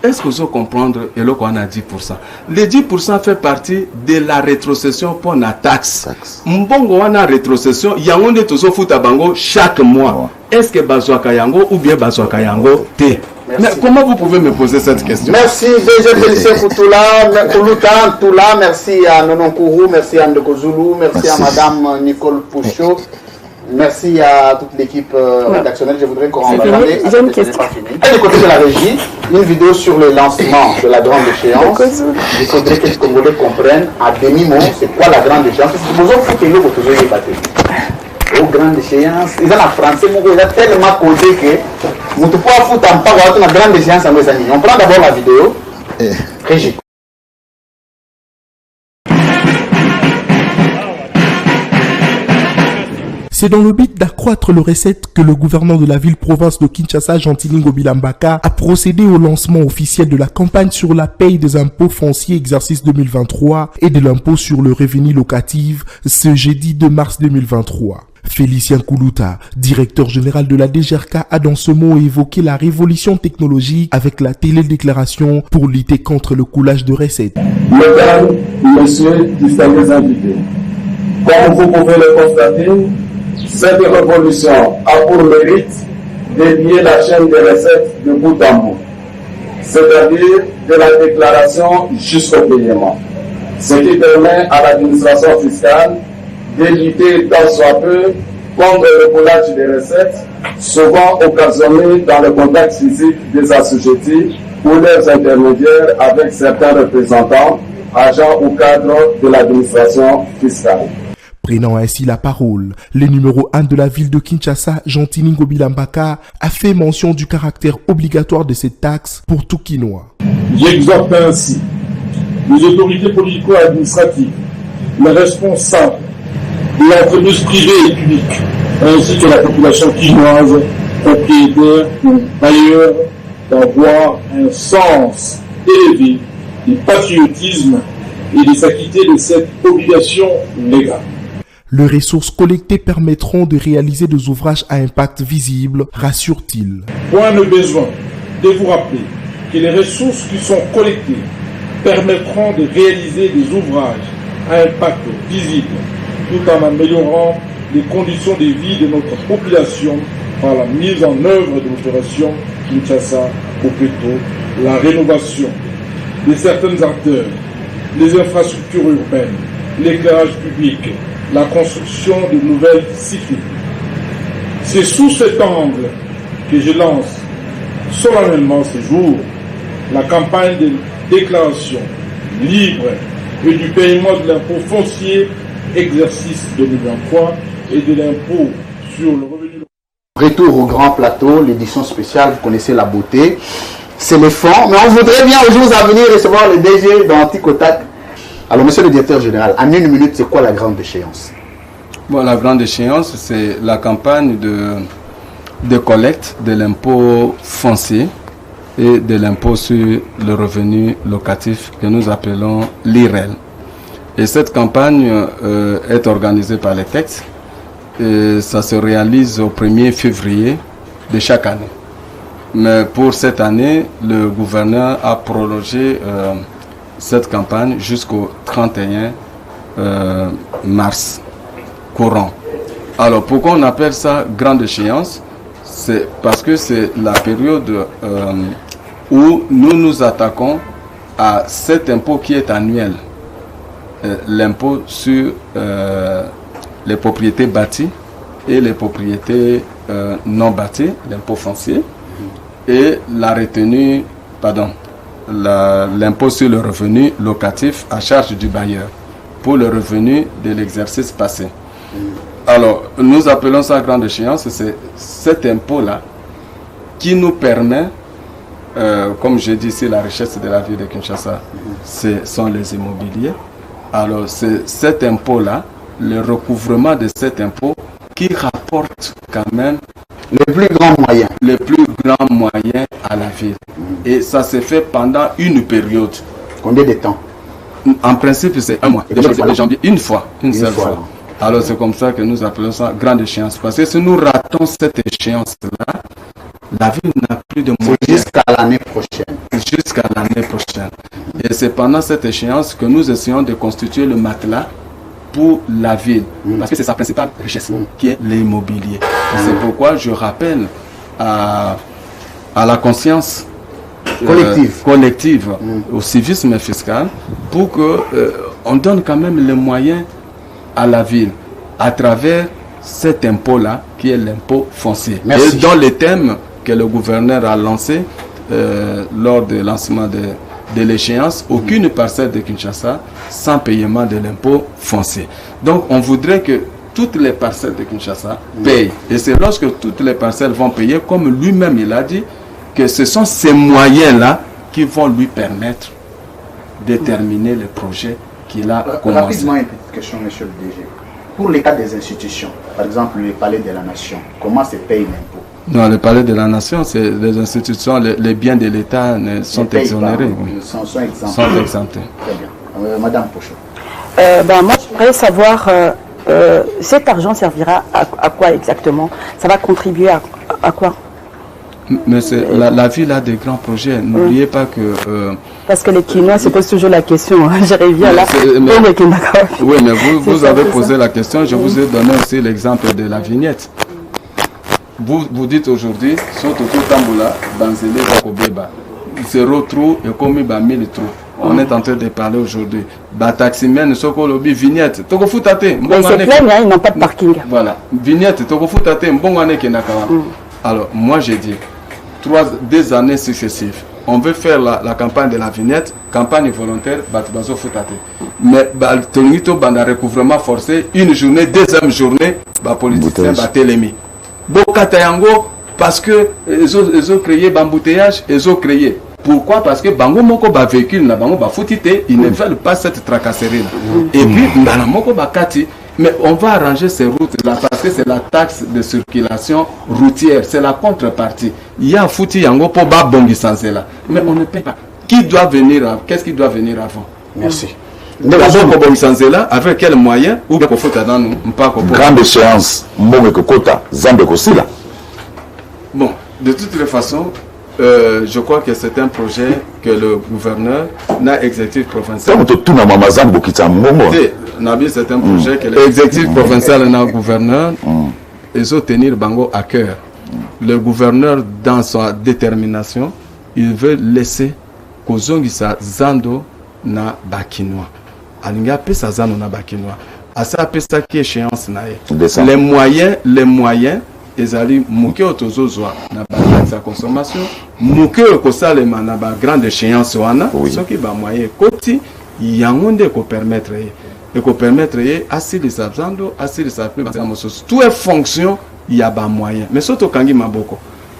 Est-ce que vous comprenez et là qu'on a 10%? Les 10% fait partie de la rétrocession pour la taxe. Mbongo on a rétrocession, il y a un de tous au foot à bango chaque mois. Est-ce que Bazouaka Yango ou bien Bazouaka Yango T? Mais comment vous pouvez me poser cette question? Merci DG Félicien Koulouta, merci à Nonon Kourou, merci à Ndeko Zulu, merci à Madame Nicole Pouchot, merci à toute l'équipe rédactionnelle. Je voudrais qu'on va parler. J'ai une question. Et du côté de la régie, une vidéo sur le lancement de la grande échéance. Il faudrait que les Congolais comprennent à demi-mot c'est quoi la grande échéance. Nous avons fait que nous vous débattre. Aux grandes échéances, ils ont en français, ils ont tellement codé que nous ne pouvons pas foutre en parole une grande échéance à nos amis. On prend d'abord la vidéo. Régie. C'est dans le but d'accroître le recette que le gouverneur de la ville-province de Kinshasa, Gentilin Bilambaka, a procédé au lancement officiel de la campagne sur la paye des impôts fonciers exercice 2023 et de l'impôt sur le revenu locatif ce jeudi 2 mars 2023. Félicien Koulouta, directeur général de la DGRK, a dans ce mot évoqué la révolution technologique avec la télédéclaration pour lutter contre le coulage de recettes. Mesdames, messieurs, distingués invités, comme vous pouvez le constater, cette révolution a pour mérite d'élier la chaîne des recettes de bout en bout, c'est-à-dire de la déclaration jusqu'au paiement, ce qui permet à l'administration fiscale de lutter tant soit peu contre le coulage des recettes, souvent occasionné dans le contact physique des assujettis ou leurs intermédiaires avec certains représentants, agents ou cadres de l'administration fiscale. Prenant ainsi la parole, le numéro 1 de la ville de Kinshasa, Gentilin Bilambaka, a fait mention du caractère obligatoire de cette taxe pour tout Kinois. J'exhorte ainsi les autorités politico-administratives, les responsables de l'entreprise privée et publique, ainsi que la population quinoise, propriétaire ou bailleur, d'avoir un sens élevé du patriotisme et de s'acquitter de cette obligation légale. Les ressources collectées permettront de réaliser des ouvrages à impact visible, rassure-t-il. Point de besoin de vous rappeler que les ressources qui sont collectées permettront de réaliser des ouvrages à impact visible tout en améliorant les conditions de vie de notre population par la mise en œuvre de l'opération Kinshasa ou plutôt la rénovation de certaines artères, les infrastructures urbaines, l'éclairage public, la construction de nouvelles cités. C'est sous cet angle que je lance solennellement ce jour la campagne de déclaration libre et du paiement de l'impôt foncier exercice 2023 et de l'impôt sur le revenu. Retour au grand plateau, l'édition spéciale, vous connaissez la beauté. C'est les fonds, mais on voudrait bien aux jours à venir recevoir le DG dans Ticotac. Alors, monsieur le directeur général, en une minute, c'est quoi la grande échéance? Bon, la grande échéance, c'est la campagne de collecte de l'impôt foncier et de l'impôt sur le revenu locatif que nous appelons l'IREL. Et cette campagne est organisée par les textes et ça se réalise au 1er février de chaque année. Mais pour cette année, le gouverneur a prolongé cette campagne jusqu'au 31 mars courant. Alors pourquoi on appelle ça grande échéance? C'est parce que c'est la période où nous nous attaquons à cet impôt qui est annuel. L'impôt sur les propriétés bâties et les propriétés non bâties, l'impôt foncier, et la retenue, l'impôt sur le revenu locatif à charge du bailleur pour le revenu de l'exercice passé. Alors, nous appelons ça grande échéance, c'est cet impôt-là qui nous permet, comme je dis ici, la richesse de la ville de Kinshasa, ce sont les immobiliers. Alors, c'est cet impôt-là, le recouvrement de cet impôt qui rapporte quand même les plus grands moyens à la ville. Et ça se fait pendant une période. Combien de temps? En principe, c'est un mois. De janvier, une seule fois. Alors c'est comme ça que nous appelons ça grande échéance. Parce que si nous ratons cette échéance-là, la ville n'a plus de moyens. Jusqu'à l'année prochaine. Jusqu'à l'année prochaine. Et c'est pendant cette échéance que nous essayons de constituer le matelas pour la ville. Parce que c'est sa principale richesse, qui est l'immobilier. C'est pourquoi je rappelle à la conscience collective au civisme fiscal, pour que on donne quand même les moyens à la ville à travers cet impôt-là qui est l'impôt foncier. Merci. Et dans les thèmes que le gouverneur a lancés lors du lancement de l'échéance, aucune parcelle de Kinshasa sans paiement de l'impôt foncier. Donc on voudrait que toutes les parcelles de Kinshasa payent. Et c'est lorsque toutes les parcelles vont payer, comme lui-même il a dit, que ce sont ces moyens-là qui vont lui permettre de terminer le projet qu'il a commencé. Rapidement, une petite question, monsieur le DG. Pour les cas des institutions, par exemple le Palais de la Nation, comment se paye l'impôt? Non, le Palais de la Nation, c'est les institutions, les biens de l'État sont exonérés. Sont exemptés. Sont exemptés. Très bien. Madame Pochot. Moi, j'aimerais savoir, cet argent servira à quoi exactement? Ça va contribuer à quoi? Mais la ville a des grands projets. N'oubliez pas que... Parce que les Kinois se posent toujours la question. Je reviens là. Oui, mais vous avez posé la question. Je vous ai donné aussi l'exemple de la vignette. Vous dites aujourd'hui, surtout Tamboula, Banzele, Bakobeba, 0 trou et comme 1000 trous. On est en train de parler aujourd'hui. Bataximène, Sokolobi, vignette. Toko Futate. Ils se plaignent, ils n'ont pas de parking. Voilà. Vignette, Toko Futate, Mbongane Kenakawa. Alors, moi j'ai dit, 2 années successives, on veut faire la campagne de la vignette, campagne volontaire, Batibazo Futate. Mais, Tonito Banda recouvrement forcé, une journée, 2e journée, politicien, Batelemi. Bokatayango, parce que ils ont créé bambouteillage, ils ont créé. Pourquoi? Parce que Bango Moko ba véhicule na Bango ba foutité, ils ne veulent pas cette tracasserie là. Et puis Mbana Moko ba kati, mais on va arranger ces routes là parce que c'est la taxe de circulation routière, c'est la contrepartie. Il y a fouti yango pour ba bongi sans là. Mais on ne paie pas. Qui doit venir? Qu'est-ce qui doit venir avant? Merci. avec quels moyens ou bien grande échéance, bon, de toutes les façons, je crois que c'est un projet que le gouverneur n'a exécutif provincial. C'est un projet que l'exécutif provincial n'a gouverneur et tenir Bango à cœur. Le gouverneur, dans sa détermination, il veut laisser Kozongisa Zando na Bakinois. Alinga pesa Zando na Bakinois. Asa pesa qui échéance na les moyens ezali muke otozozwa na ba sa consommation muke okosalema na ba grande échéance wana soki ba moyen koti yangonde ko permettre asili sa Zando asili sa pe ba mososo tout est fonction ya ba moyen mais soto kangi maboko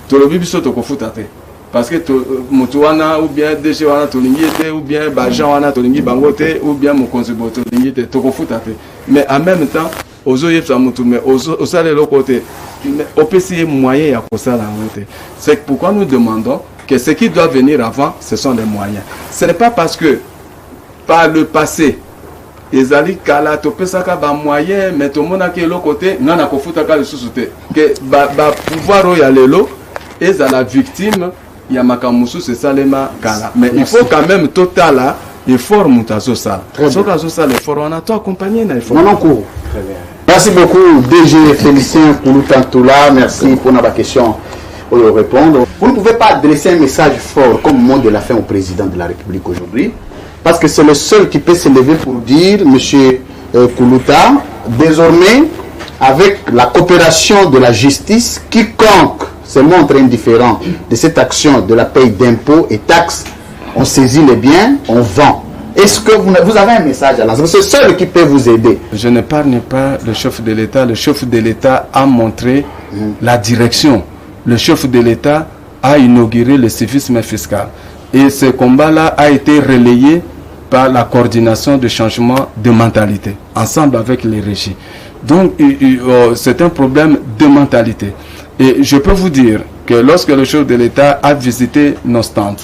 to lobi biso to kofuta te parce que moto wana ou bien DG wana to lingi te ou bien ba Jean wana to lingi bango te ou bien mo konzibo to lingi te to kofuta te mais en même temps ozo yepsa mutu mais ozo sale le côté au PC moyen ya kosala ngote. C'est pourquoi nous demandons que ce qui doit venir avant ce sont les moyens. Ce n'est pas parce que par le passé ezali kala to pesaka ba moyen mais to mona ke le côté ngana kofuta ka le susute que ba pouvoir ya lelo ezala victime ya makamusu c'est salema kala mais il faut quand même total effort mutazo sala so ka zo sala effort on a to accompagner na effort non cours. Très bien. Merci beaucoup DG Félicien Kouloutantoula, merci pour la question pour répondre. Vous ne pouvez pas adresser un message fort comme mot de la fin au président de la République aujourd'hui, parce que c'est le seul qui peut se lever pour dire, monsieur Koulouta, désormais, avec la coopération de la justice, quiconque se montre indifférent de cette action de la paye d'impôts et taxes, on saisit les biens, on vend. Est-ce que vous avez un message à lancer? C'est le seul qui peut vous aider. Je n'épargne pas le chef de l'État. Le chef de l'État a montré la direction. Le chef de l'État a inauguré le civisme fiscal. Et ce combat-là a été relayé par la coordination de changement de mentalité, ensemble avec les régies. Donc, c'est un problème de mentalité. Et je peux vous dire que lorsque le chef de l'État a visité nos stands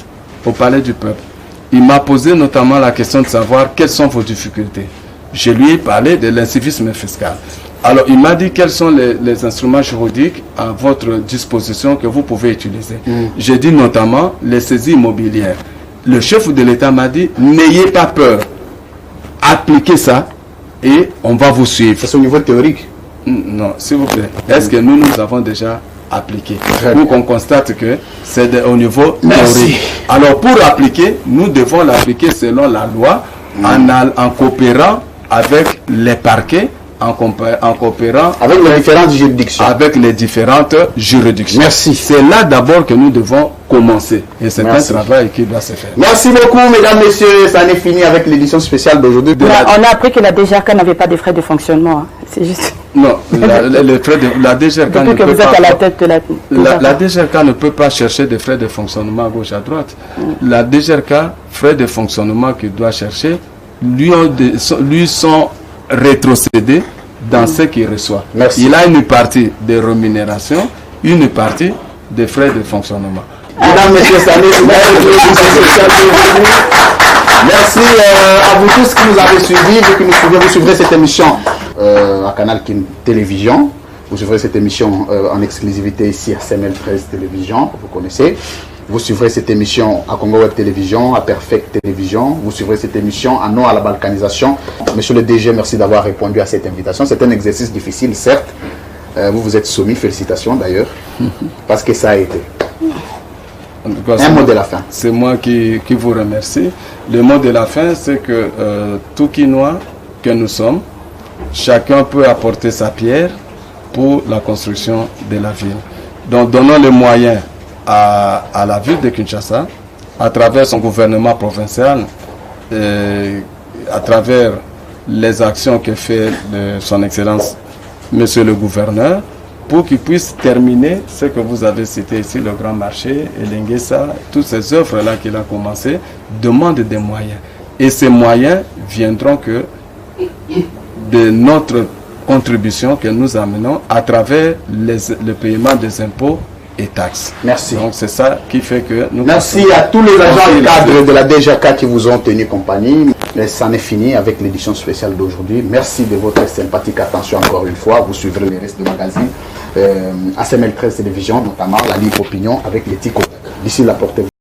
au Palais du Peuple, il m'a posé notamment la question de savoir quelles sont vos difficultés. Je lui ai parlé de l'incivisme fiscal. Alors, il m'a dit quels sont les instruments juridiques à votre disposition que vous pouvez utiliser. J'ai dit notamment les saisies immobilières. Le chef de l'État m'a dit, n'ayez pas peur. Appliquez ça et on va vous suivre. C'est au niveau théorique? Non, s'il vous plaît. Est-ce que nous avons déjà appliqué pour qu'on constate que c'est au niveau théorique. Alors pour appliquer, nous devons l'appliquer selon la loi en coopérant avec les parquets, en coopérant avec les différentes juridictions. Avec les différentes juridictions. Merci. C'est là d'abord que nous devons commencer. Et c'est un travail qui doit se faire. Merci beaucoup, mesdames, messieurs. Ça en est fini avec l'édition spéciale d'aujourd'hui. On a appris que la DGRK n'avait pas de frais de fonctionnement. C'est juste... Non, les frais de la DGRK ne peut pas... À la tête de la DGRK ne peut pas chercher des frais de fonctionnement à gauche à droite. La DGRK, frais de fonctionnement qu'il doit chercher, lui sont rétrocédés dans ce qu'il reçoit. Merci. Il a une partie de rémunération, une partie de frais de fonctionnement. Mesdames, messieurs, merci à vous tous qui nous avez suivis, vous suivrez cette émission à Canal Kin Télévision. Vous suivrez cette émission en exclusivité ici à CML 13 Télévision, vous connaissez. Vous suivrez cette émission à Congo Web Télévision, à Perfect Télévision. Vous suivrez cette émission à Non à la balkanisation. Monsieur le DG, merci d'avoir répondu à cette invitation. C'est un exercice difficile, certes. Vous vous êtes soumis, félicitations d'ailleurs, parce que ça a été. Un mot de la fin. C'est moi qui vous remercie. Le mot de la fin, c'est que tout Quinois que nous sommes, chacun peut apporter sa pierre pour la construction de la ville. Donc donnons les moyens à la ville de Kinshasa, à travers son gouvernement provincial, à travers les actions que fait son Excellence, Monsieur le Gouverneur, pour qu'il puisse terminer ce que vous avez cité ici, le Grand Marché, Elengesa, toutes ces œuvres-là qu'il a commencé, demandent des moyens. Et ces moyens viendront que de notre contribution que nous amenons à travers le paiement des impôts et taxes. Merci. Donc c'est ça qui fait que nous... Merci à tous les agents et cadres de la DGRK qui vous ont tenu compagnie. Mais ça en est fini avec l'édition spéciale d'aujourd'hui. Merci de votre sympathique attention encore une fois. Vous suivrez les restes du magazine. ACML 13 Télévision, notamment la Libre Opinion avec l'éthique. D'ici là, portez-vous.